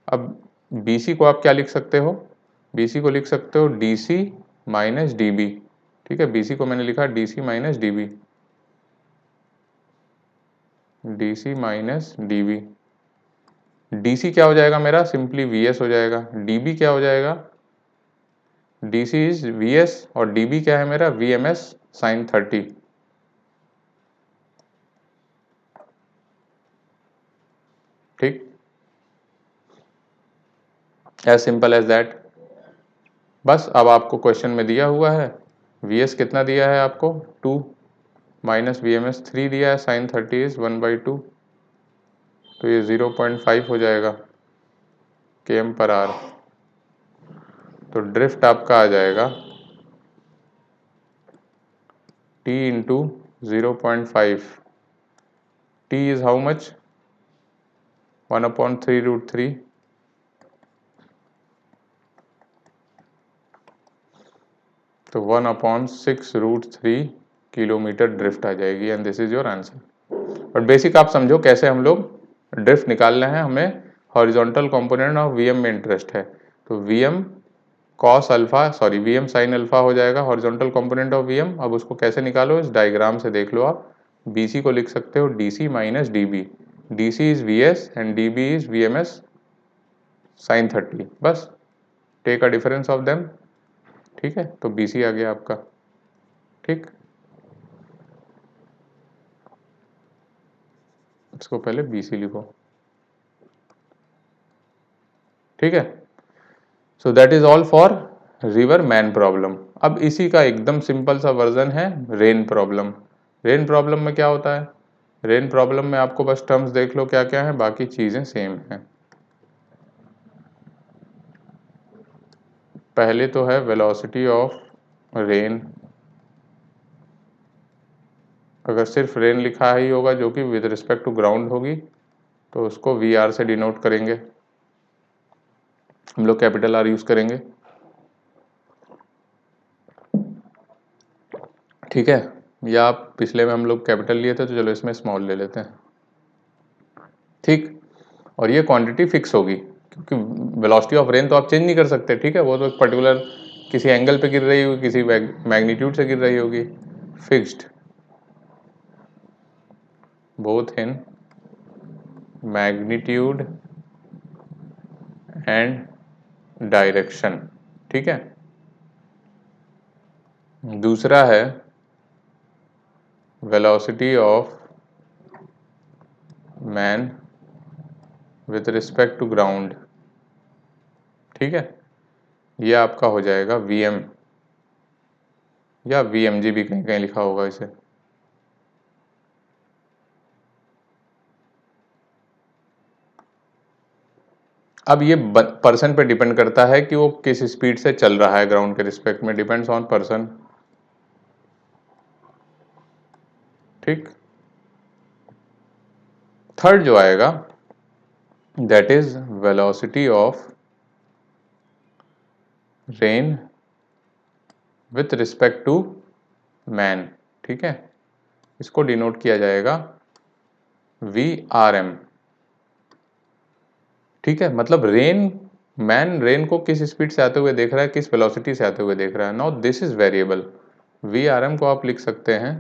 अब BC को आप क्या लिख सकते हो? BC को लिख सकते हो DC माइनस DB। ठीक है, BC को मैंने लिखा DC minus DB, DC minus DB। DC क्या हो जाएगा मेरा? सिंपली VS हो जाएगा। DB क्या हो जाएगा? DC इज VS और DB क्या है मेरा? VMS sine 30। ठीक, एज सिंपल एज दैट। बस अब आपको क्वेश्चन में दिया हुआ है VS कितना दिया है आपको 2 माइनस VMS 3 दिया है, साइन 30 इज 1/2, तो ये 0.5 हो जाएगा km/h। तो ड्रिफ्ट आपका आ जाएगा T into 0.5, T is how much? 1/3√3, तो 1/6√3 किलोमीटर ड्रिफ्ट आ जाएगी and this is your answer. But basic आप समझो कैसे हम लोग ड्रिफ्ट निकालना है। हमें हॉरिजॉन्टल कंपोनेंट ऑफ VM में इंटरेस्ट है, तो VM cos alpha sorry VM sine alpha हो जाएगा हॉरिजॉन्टल कंपोनेंट ऑफ VM। अब उसको कैसे निकालो, इस डायग्राम से देख लो आप। BC को लिख सकते हो DC minus DB, DC is VS and DB is VMS sine 30, बस take a difference of them. ठीक है, तो BC आ गया आपका। ठीक, इसको पहले BC लिखो। ठीक है, so that is all for river man problem. अब इसी का एकदम सिंपल सा वर्जन है रेन प्रॉब्लम। रेन प्रॉब्लम में क्या होता है? रेन प्रॉब्लम में आपको बस टर्म्स देख लो क्या क्या है, बाकी चीजें सेम हैं। पहले तो है वेलोसिटी ऑफ रेन, अगर सिर्फ रेन लिखा ही होगा जो कि विद रिस्पेक्ट टू ग्राउंड होगी तो उसको VR से डिनोट करेंगे। हम लोग कैपिटल आर यूज करेंगे, ठीक है। या आप पिछले में हम लोग कैपिटल लिए थे तो चलो इसमें स्मॉल ले लेते हैं, ठीक। और ये क्वांटिटी फिक्स होगी क्योंकि वेलोसिटी ऑफ रेन तो आप चेंज नहीं कर सकते, ठीक है। वो तो एक पर्टिकुलर किसी एंगल पे गिर रही होगी, किसी मैग्नीट्यूड से गिर रही होगी, fixed both in magnitude and direction, ठीक है। दूसरा है velocity of man with respect to ground, ठीक है। ये आपका हो जाएगा वीएम या वीएमजी भी कहीं कहीं लिखा होगा इसे। अब ये पर्सन पे डिपेंड करता है कि वो किस स्पीड से चल रहा है ग्राउंड के रिस्पेक्ट में, डिपेंड्स ऑन पर्सन, ठीक। थर्ड जो आएगा that is velocity of rain with respect to man, ठीक है। इसको डिनोट किया जाएगा VRM, ठीक है। मतलब मैन रेन को किस स्पीड से आते हुए देख रहा है, किस वेलोसिटी से आते हुए देख रहा है। Now this is variable, VRM को आप लिख सकते हैं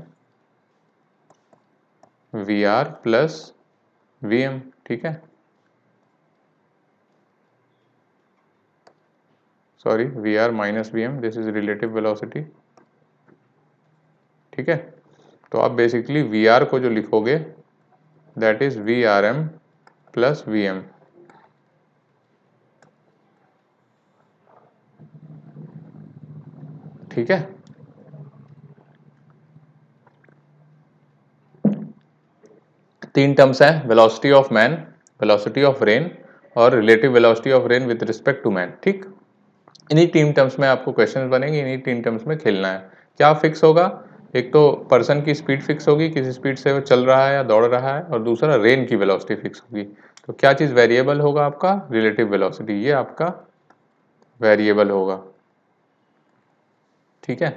VR प्लस VM, ठीक है। Sorry, VR minus VM, this is relative velocity, ठीक है। तो आप बेसिकली VR को जो लिखोगे that is VRM plus VM, ठीक है। तीन टर्म्स हैं, velocity of man, velocity of rain और relative velocity of rain with respect to man, ठीक। इन्हीं तीन टर्म्स में आपको क्वेश्चन बनेंगे, इन्हीं तीन टर्म्स में खेलना है। क्या फिक्स होगा, एक तो पर्सन की स्पीड फिक्स होगी, किस स्पीड से वो चल रहा है या दौड़ रहा है, और दूसरा रेन की वेलोसिटी फिक्स होगी। तो क्या चीज वेरिएबल होगा आपका, रिलेटिव वेलोसिटी, ये आपका वेरिएबल होगा, ठीक है।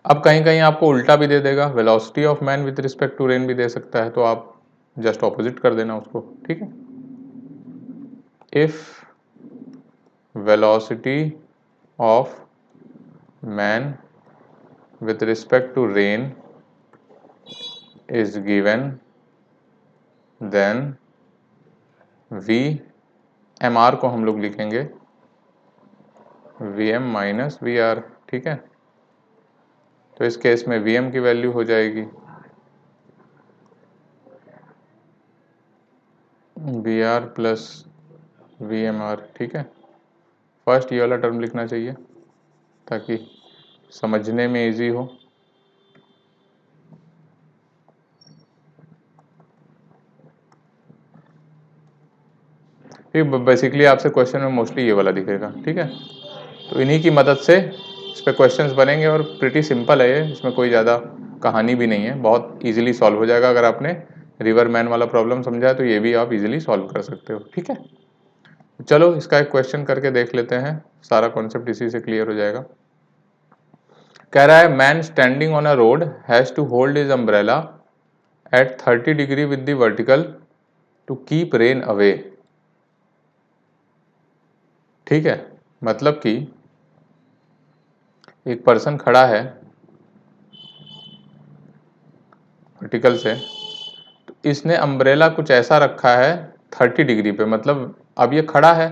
अब कहीं कहीं आपको उल्टा भी दे देगा, velocity of man with respect to rain भी दे सकता है, तो आप जस्ट ऑपोजिट कर देना उसको, ठीक है। If velocity of man with respect to rain is given, then VMR को हम लोग लिखेंगे VM माइनस VR, ठीक है। तो इस केस में VM की वैल्यू हो जाएगी VR प्लस VMR, ठीक है। फर्स्ट ये वाला टर्म लिखना चाहिए ताकि समझने में इजी हो। बेसिकली आपसे क्वेश्चन में मोस्टली ये वाला दिखेगा, ठीक है। तो इन्हीं की मदद से इस पे क्वेश्चंस बनेंगे और प्रिटी सिंपल है ये, इसमें कोई ज़्यादा कहानी भी नहीं है, बहुत इजीली सॉल्व हो जाएगा। अगर आपने रिवर मैन वाला प्रॉब्लम समझा है तो ये भी आप इजीली सॉल्व कर सकते हो, ठीक है। चलो इसका एक क्वेश्चन करके देख लेते हैं, सारा कॉन्सेप्ट इसी से क्लियर हो जाएगा। कह रहा है man standing on a road has to hold his umbrella at 30 degree with the vertical to keep rain away, ठीक है। मतलब कि एक पर्सन खड़ा है वर्टिकल से, तो इसने अम्ब्रेला कुछ ऐसा रखा है 30 डिग्री पे, मतलब अब ये खड़ा है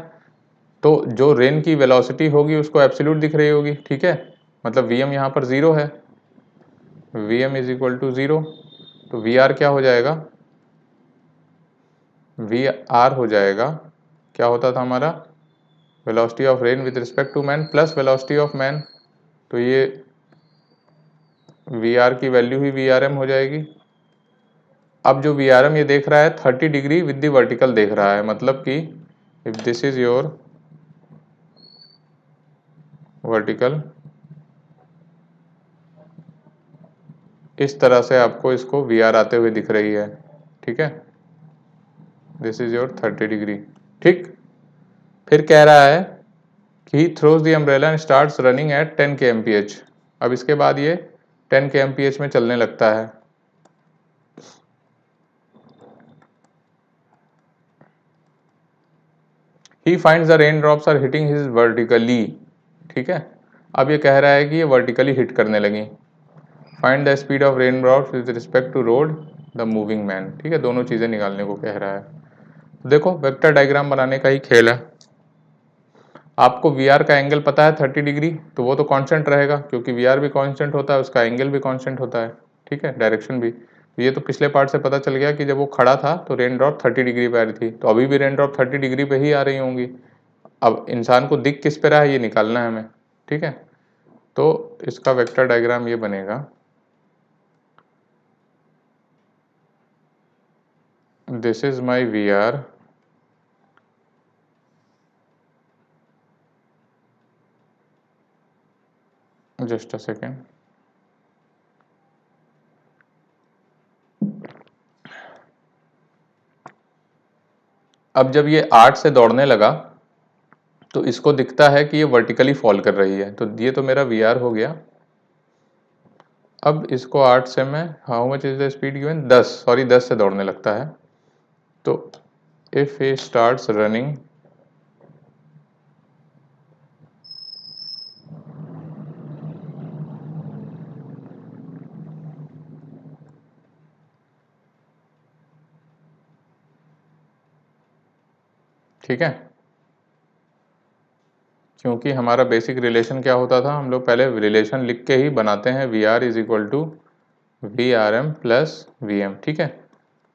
तो जो रेन की वेलोसिटी होगी उसको एब्सोल्यूट दिख रही होगी, ठीक है। मतलब VM यहाँ पर 0 है, VM इज इक्वल टू 0, तो VR क्या हो जाएगा, VR हो जाएगा, क्या होता था हमारा, velocity of rain with respect to man plus velocity of man, तो ये VR की वैल्यू ही VRM हो जाएगी। अब जो VRM ये देख रहा है 30 डिग्री विद द वर्टिकल देख रहा है, मतलब कि if this is your vertical, इस तरह से आपको इसको VR आते हुए दिख रही है, ठीक है। दिस इज योर 30 डिग्री, ठीक। फिर कह रहा है कि he throws the umbrella and starts running at 10 kmph। अब इसके बाद ये 10 kmph में चलने लगता है। He finds the rain drops are hitting his vertically. ठीक है, अब ये कह रहा है कि ये वर्टिकली हिट करने लगी। Find the speed of rain drops with respect to road the moving man. ठीक है, दोनों चीजें निकालने को कह रहा है। देखो वेक्टर डायग्राम बनाने का ही खेल है। आपको वी आर का एंगल पता है 30 डिग्री, तो वो तो कांस्टेंट रहेगा क्योंकि वी आर भी कांस्टेंट होता है, उसका एंगल भी कांस्टेंट होता है। ठीक है, डायरेक्शन भी। तो ये तो पिछले पार्ट से पता चल गया कि जब वो खड़ा था तो रेन ड्रॉप 30 डिग्री पे आ रही थी, तो अभी भी रेन ड्रॉप 30 डिग्री पे ही आ रही होंगी। अब इंसान को दिख किस पे रहा है ये निकालना है हमें। ठीक है, तो इसका वेक्टर डायग्राम ये बनेगा, this is my V R, just a second. अब जब ये 8 से दौड़ने लगा तो इसको दिखता है कि ये वर्टिकली फॉल कर रही है, तो ये तो मेरा वी आर हो गया। अब इसको 8 से मैं, how much is the speed given, 10 से दौड़ने लगता है। तो इफ he स्टार्ट्स रनिंग ठीक है, क्योंकि हमारा बेसिक रिलेशन क्या होता था, हम लोग पहले रिलेशन लिख के ही बनाते हैं, V R is equal to V R M plus V M. ठीक है,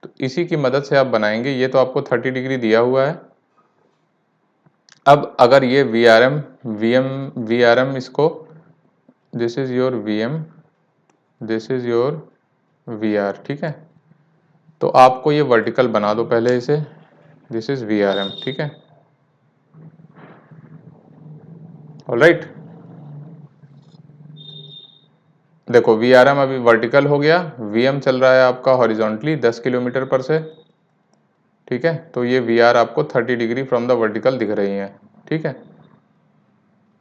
तो इसी की मदद से आप बनाएंगे। ये तो आपको 30 डिग्री दिया हुआ है। अब अगर ये वी आर एम इसको, this is your V M, this is your V R. ठीक है, तो आपको ये वर्टिकल बना दो पहले इसे, this is V R M. ठीक है, ऑलराइट। देखो वी आर एम अभी वर्टिकल हो गया, वी एम चल रहा है आपका हॉरिजॉन्टली 10 किलोमीटर पर से। ठीक है, तो ये वी आर आपको 30 डिग्री फ्रॉम द वर्टिकल दिख रही है। ठीक है,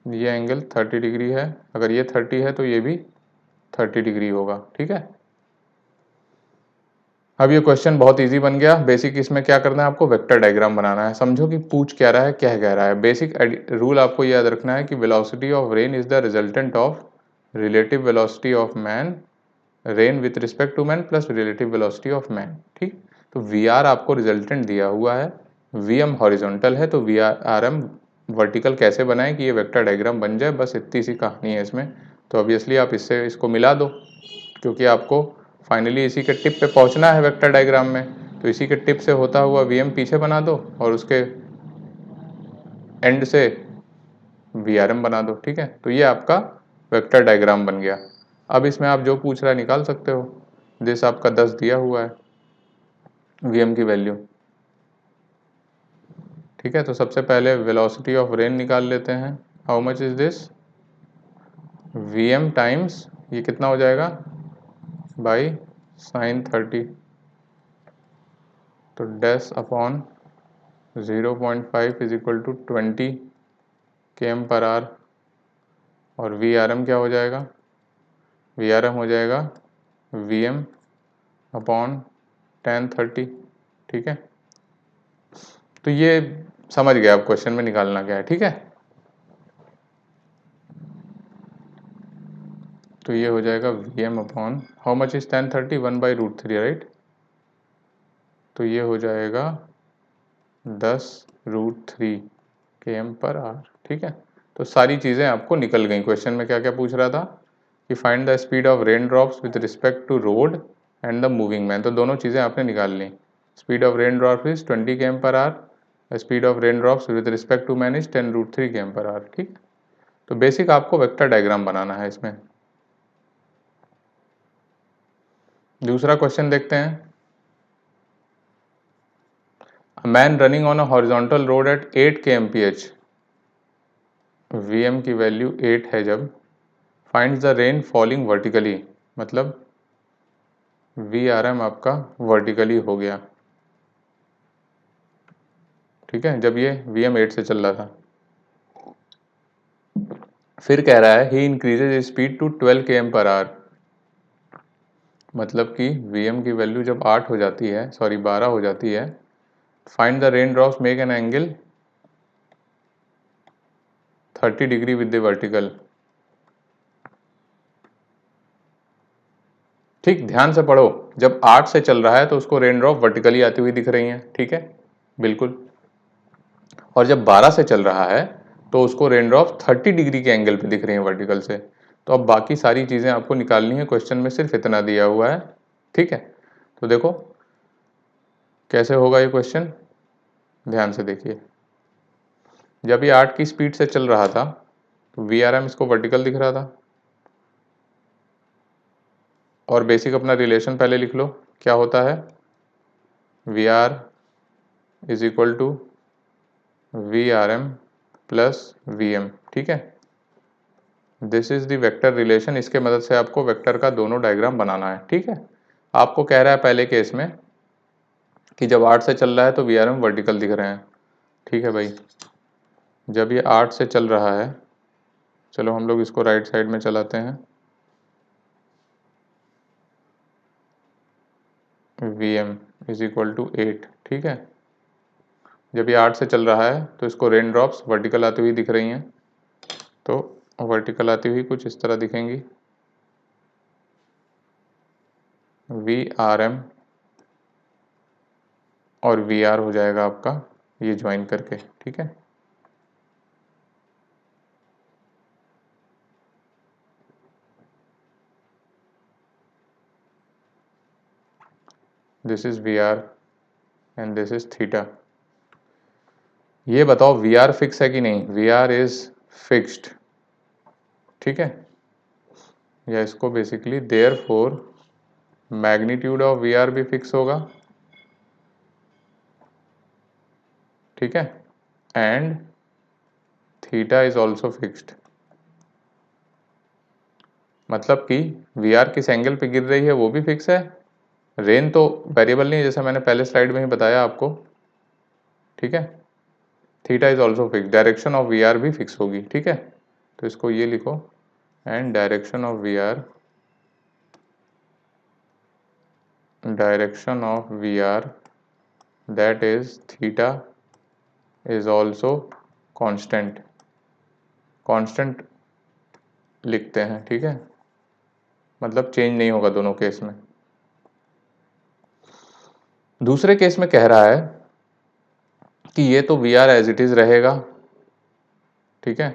ये एंगल 30 डिग्री है, अगर ये 30 है तो ये भी 30 डिग्री होगा। ठीक है, अब ये क्वेश्चन बहुत इजी बन गया। बेसिक इसमें क्या करना है, आपको वेक्टर डायग्राम बनाना है। समझो कि पूछ क्या रहा है, क्या कह रहा है। बेसिक रूल आपको याद रखना है कि velocity of rain is the resultant of relative velocity of man, rain with respect to man plus relative velocity of man. ठीक, तो वी आर आपको रिजल्टेंट दिया हुआ है, वी एम हॉरिजॉन्टल है, तो वी आर एम वर्टिकल कैसे बनाए कि ये वेक्टर डायग्राम बन जाए, बस इतनी सी कहानी है इसमें। तो ऑब्वियसली आप इससे इसको मिला दो, क्योंकि आपको फाइनली इसी के टिप पे पहुंचना है वेक्टर डायग्राम में। तो इसी के टिप से होता हुआ वी एम पीछे बना दो और उसके एंड से वी आर एम बना दो। ठीक है, तो ये आपका वेक्टर डायग्राम बन गया। अब इसमें आप जो पूछ रहा है निकाल सकते हो। दिस आपका 10 दिया हुआ है वी एम की वैल्यू। ठीक है, तो सबसे पहले वेलोसिटी ऑफ रेन निकाल लेते हैं। How much is this, V M times ये कितना हो जाएगा, बाई साइन 30, तो dash upon 0.5 is equal to 20 km per hour. और वी आर एम क्या हो जाएगा, वी आर एम हो जाएगा वी एम अपॉन tan 30। ठीक है, तो ये समझ गए आप क्वेश्चन में निकालना क्या है। ठीक है, तो ये हो जाएगा V M upon how much is tan 30, 1/√3 right. तो ये हो जाएगा 10√3 km पर आवर। ठीक है, तो सारी चीज़ें आपको निकल गई। क्वेश्चन में क्या क्या पूछ रहा था कि find the speed of rain drops with respect to road and the moving man, तो दोनों चीज़ें आपने निकाल ली। Speed of rain drop is 20 km per hour, speed of rain drops with respect to man is 10√3 km per hour. ठीक, तो बेसिक आपको वेक्टर डायग्राम बनाना है इसमें। दूसरा क्वेश्चन देखते हैं। A man running on a horizontal road at 8 kmph, Vm की वैल्यू 8 है जब, find the rain falling vertically, मतलब वी आर एम आपका वर्टिकली हो गया। ठीक है, जब ये Vm 8 से चल रहा था। फिर कह रहा है ही इंक्रीजेज स्पीड टू 12 km/h, मतलब कि Vm की वैल्यू जब 8 हो जाती है, सॉरी 12 हो जाती है, find the rain drops make an angle 30 degree with the vertical. ठीक, ध्यान से पढ़ो, जब 8 से चल रहा है तो उसको रेन ड्रॉप वर्टिकली आती हुई दिख रही हैं, ठीक है, बिल्कुल। और जब 12 से चल रहा है तो उसको रेन ड्रॉप 30 डिग्री के एंगल पे दिख रही हैं वर्टिकल से। तो अब बाकी सारी चीजें आपको निकालनी है, क्वेश्चन में सिर्फ इतना दिया हुआ है, ठीक है। तो देखो कैसे होगा ये क्वेश्चन, ध्यान से देखिए। जब ये 8 की स्पीड से चल रहा था तो VRM इसको वर्टिकल दिख रहा था, और बेसिक अपना रिलेशन पहले लिख लो, क्या होता है, VR is equal to VRM plus VM, ठीक है। This is the vector relation, इसके मदद से आपको वेक्टर का दोनों डायग्राम बनाना है, ठीक है। आपको कह रहा है पहले केस में कि जब 8 से चल रहा है तो VRM वर्टिकल दिख रहे हैं, ठीक है भाई। जब ये 8 से चल रहा है, चलो हम लोग इसको राइट साइड में चलाते हैं, VM इज इक्वल टू 8, ठीक है। जब ये 8 से चल रहा है तो इसको रेन ड्रॉप्स वर्टिकल आती हुई दिख रही हैं, तो वर्टिकल आती हुई कुछ इस तरह दिखेंगी, VRM और VR हो जाएगा आपका ये ज्वाइन करके, ठीक है। This is VR and this is theta. ये बताओ VR फिक्स है कि नहीं, VR इज फिक्स्ड, ठीक है। या इसको basically therefore magnitude of VR भी फिक्स होगा, ठीक है, and theta is also fixed. मतलब कि VR किस एंगल पे गिर रही है वो भी फिक्स है, रेन तो वेरिएबल नहीं है जैसा मैंने पहले स्लाइड में ही बताया आपको, ठीक है। Theta is also fix, direction of VR भी फिक्स होगी, ठीक है। तो इसको ये लिखो, and direction of VR that is theta is also constant, constant लिखते हैं, ठीक है, मतलब चेंज नहीं होगा दोनों केस में। दूसरे केस में कह रहा है कि ये तो VR एज इट इज रहेगा, ठीक है,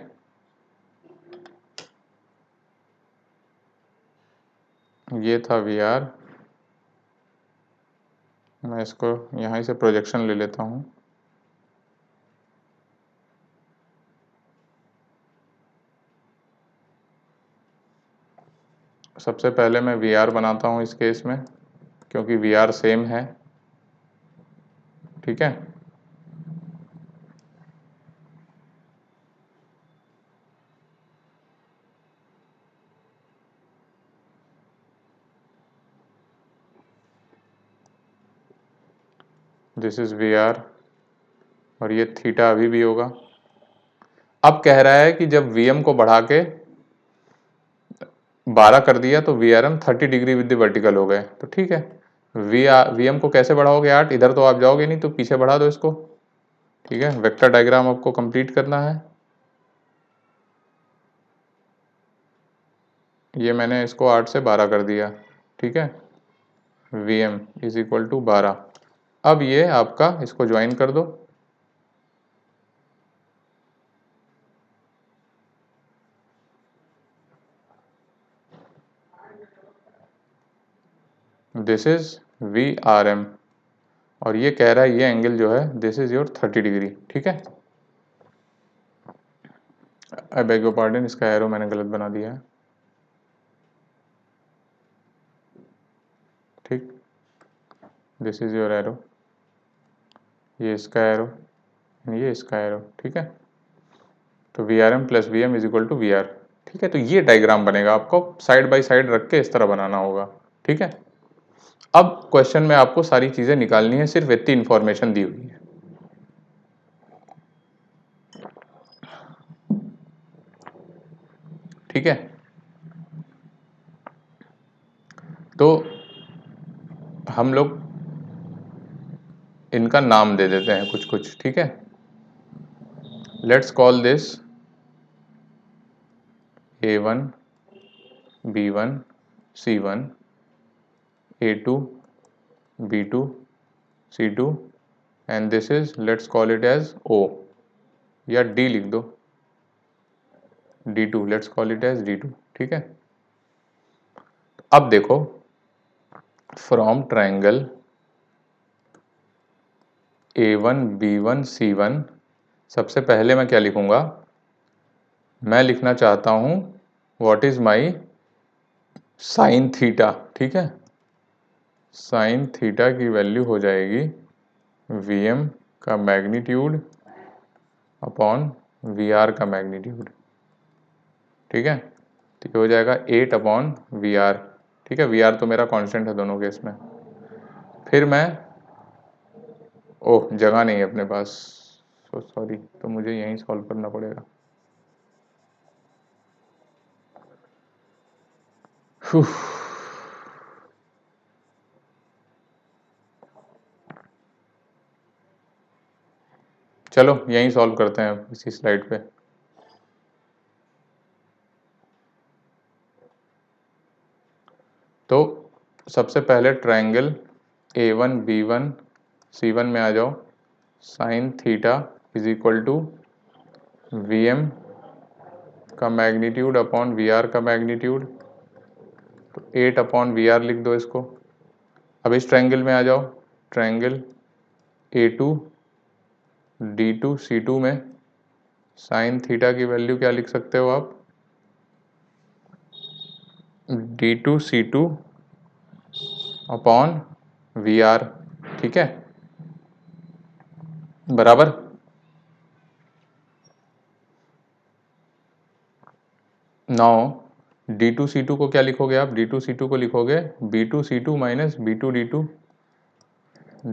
ये था VR, मैं इसको यहां से प्रोजेक्शन ले लेता हूं, सबसे पहले मैं VR बनाता हूं इस केस में, क्योंकि VR सेम है, ठीक है। दिस इज VR और ये थीटा अभी भी होगा। अब कह रहा है कि जब VM को बढ़ा के 12 कर दिया तो VRM 30 degree with the vertical हो गए, तो ठीक है। VM को कैसे बढ़ाओगे 8, इधर तो आप जाओगे नहीं तो पीछे बढ़ा दो इसको, ठीक है। वेक्टर डायग्राम आपको कंप्लीट करना है, ये मैंने इसको 8 से 12 कर दिया, ठीक है। VM is equal to 12। अब ये आपका इसको ज्वाइन कर दो, दिस इज VRM और ये कह रहा है ये एंगल जो है दिस इज योर 30 डिग्री, ठीक है। आई बेग योर पार्डन, इसका एरो मैंने गलत बना दिया है, ठीक। दिस इज योर एरो, ये इसका एरो, ये इसका एरो, ठीक है। तो VRM plus VM is equal to VR, ठीक है। तो ये डायग्राम बनेगा, आपको साइड बाय साइड रख के इस तरह बनाना होगा, ठीक है। अब क्वेश्चन में आपको सारी चीजें निकालनी है, सिर्फ इतनी इंफॉर्मेशन दी हुई है। ठीक है। तो हम लोग इनका नाम दे देते हैं कुछ कुछ, ठीक है। Let's call this A1, B1, C1, A2, B2, C2 and this is, let's call it as O, या D लिख दो, D2, let's call it as D2, ठीक है। अब देखो, from triangle A1, B1, C1, सबसे पहले मैं क्या लिखूंगा, मैं लिखना चाहता हूं what is my sine theta, ठीक है। साइन थीटा की वैल्यू हो जाएगी Vm का मैग्नीट्यूड अपॉन Vr का मैग्नीट्यूड, ठीक है। तो ये हो जाएगा 8 अपॉन Vr, ठीक है। Vr तो मेरा कांस्टेंट है दोनों केस में। फिर मैं, ओह जगह नहीं है अपने पास, सो सॉरी, तो मुझे यहीं सॉल्व करना पड़ेगा। चलो यहीं सॉल्व करते हैं इसी स्लाइड पे। तो सबसे पहले ट्रायंगल A1, B1, C1 में आ जाओ। Sine theta is equal to Vm का मैग्नीट्यूड अपॉन Vr का मैग्नीट्यूड, तो 8 अपॉन Vr लिख दो इसको। अब इस ट्रायंगल में आ जाओ, ट्रायंगल A2, D2, C2 में साइन थीटा की वैल्यू क्या लिख सकते हो आप, D2, C2 अपॉन Vr, ठीक है, बराबर। नाउ D2, C2 को क्या लिखोगे आप, D2, C2 को लिखोगे B2, C2 minus B2, D2,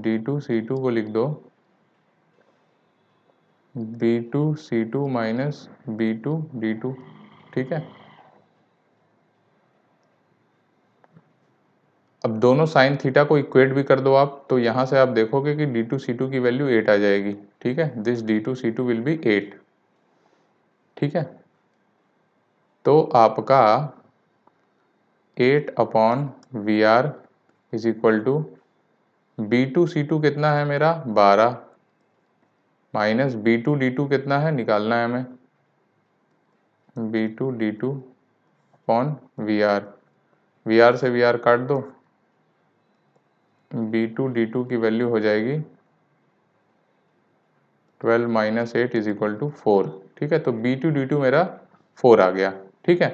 D2, C2 को लिख दो B2, C2 minus B2, D2, ठीक है। अब दोनों साइन थीटा को इक्वेट भी कर दो आप, तो यहां से आप देखोगे कि D2, C2 की वैल्यू 8 आ जाएगी, ठीक है। This D2, C2 will be 8, ठीक है। तो आपका 8 upon Vr is equal to B2, C2 कितना है मेरा 12, माइनस B2, D2 कितना है निकालना है हमें, B2, D2 upon Vr, Vr से Vr काट दो, B2, D2 की वैल्यू हो जाएगी 12 माइनस 8 इज इक्वल टू 4, ठीक है। तो B2, D2 मेरा 4 आ गया, ठीक है।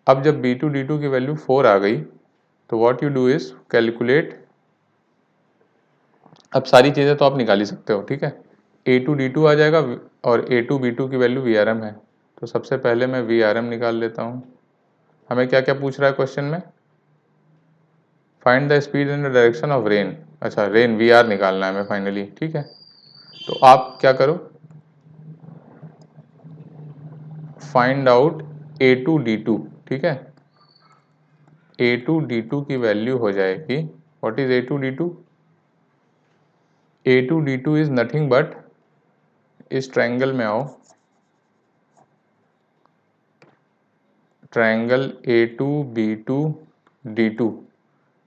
अब जब B2, D2 की वैल्यू 4 आ गई, तो what you do is calculate, अब सारी चीज़ें तो आप निकाल ही सकते हो, ठीक है। A2, D2 आ जाएगा और A2, B2 की वैल्यू Vrm है, तो सबसे पहले मैं Vrm निकाल लेता हूँ। हमें क्या क्या पूछ रहा है क्वेश्चन में, find the speed in the direction of rain, अच्छा रेन Vr निकालना है हमें फाइनली, ठीक है। तो आप क्या करो, फाइंड आउट A2, D2, ठीक है। A2, D2 की वैल्यू हो जाएगी, what is A2, D2, A2, D2 is nothing but, इस ट्रायंगल में आओ, triangle A2, B2, D2,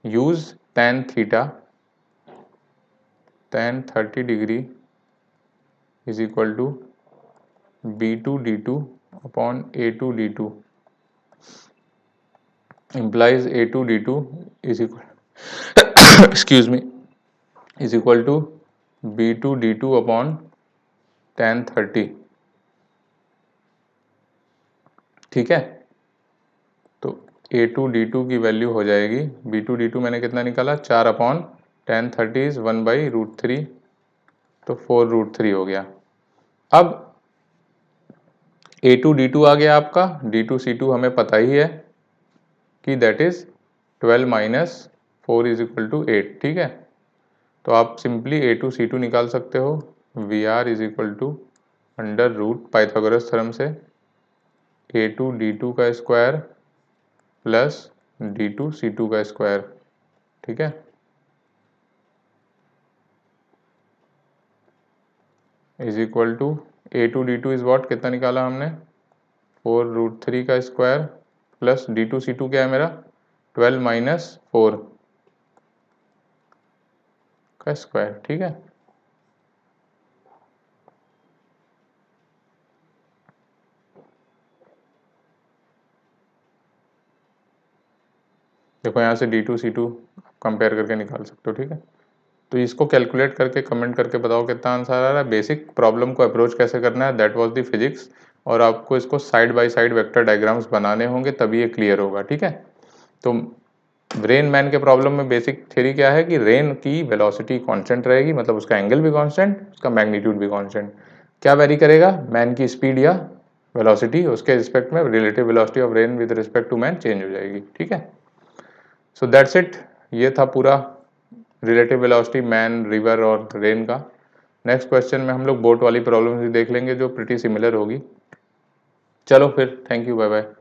use tan theta, tan 30 degree is equal to B2, D2 upon A2, D2 implies A2, D2 is equal excuse me is equal to B2, D2 upon tan 30, ठीक है। तो A2, D2 की वैल्यू हो जाएगी, B2, D2 मैंने कितना निकाला 4 अपॉन tan 30 इज 1/√3, तो 4√3 हो गया। अब A2, D2 आ गया आपका, D2, C2 हमें पता ही है कि that is 12 minus 4 is equal to 8, ठीक है। तो आप सिंपली A2, C2 निकाल सकते हो, Vr is equal to under root Pythagoras theorem से A2 D2 का स्क्वायर प्लस D2 C2 का स्क्वायर, ठीक है, is equal to A2 D2 is what, कितना निकाला हमने, 4√3 का स्क्वायर प्लस D2 C2 क्या है मेरा, 12 माइनस 4 का स्क्वायर, ठीक है। देखो यहाँ से D2 C2 कंपेयर करके निकाल सकते हो, ठीक है। तो इसको कैलकुलेट करके कमेंट करके बताओ कितना आंसर आ रहा है। बेसिक प्रॉब्लम को अप्रोच कैसे करना है, दैट वाज द फिजिक्स, और आपको इसको side by side vector diagrams बनाने होंगे तभी ये क्लियर होगा, ठीक है। तो रेन मैन के प्रॉब्लम में बेसिक थ्योरी क्या है कि रेन की वेलोसिटी कांस्टेंट रहेगी, मतलब उसका एंगल भी कांस्टेंट, उसका मैग्नीट्यूड भी कांस्टेंट। क्या वेरी करेगा, मैन की स्पीड या वेलोसिटी, उसके रिस्पेक्ट में relative velocity of rain with respect to man change हो जाएगी, ठीक है। सो दैट्स इट, ये था पूरा रिलेटिव वेलोसिटी मैन, रिवर और रेन का। नेक्स्ट क्वेश्चन में हम लोग बोट वाली प्रॉब्लम भी देख लेंगे जो प्रिटी सिमिलर होगी। चलो फिर, थैंक यू, बाय बाय।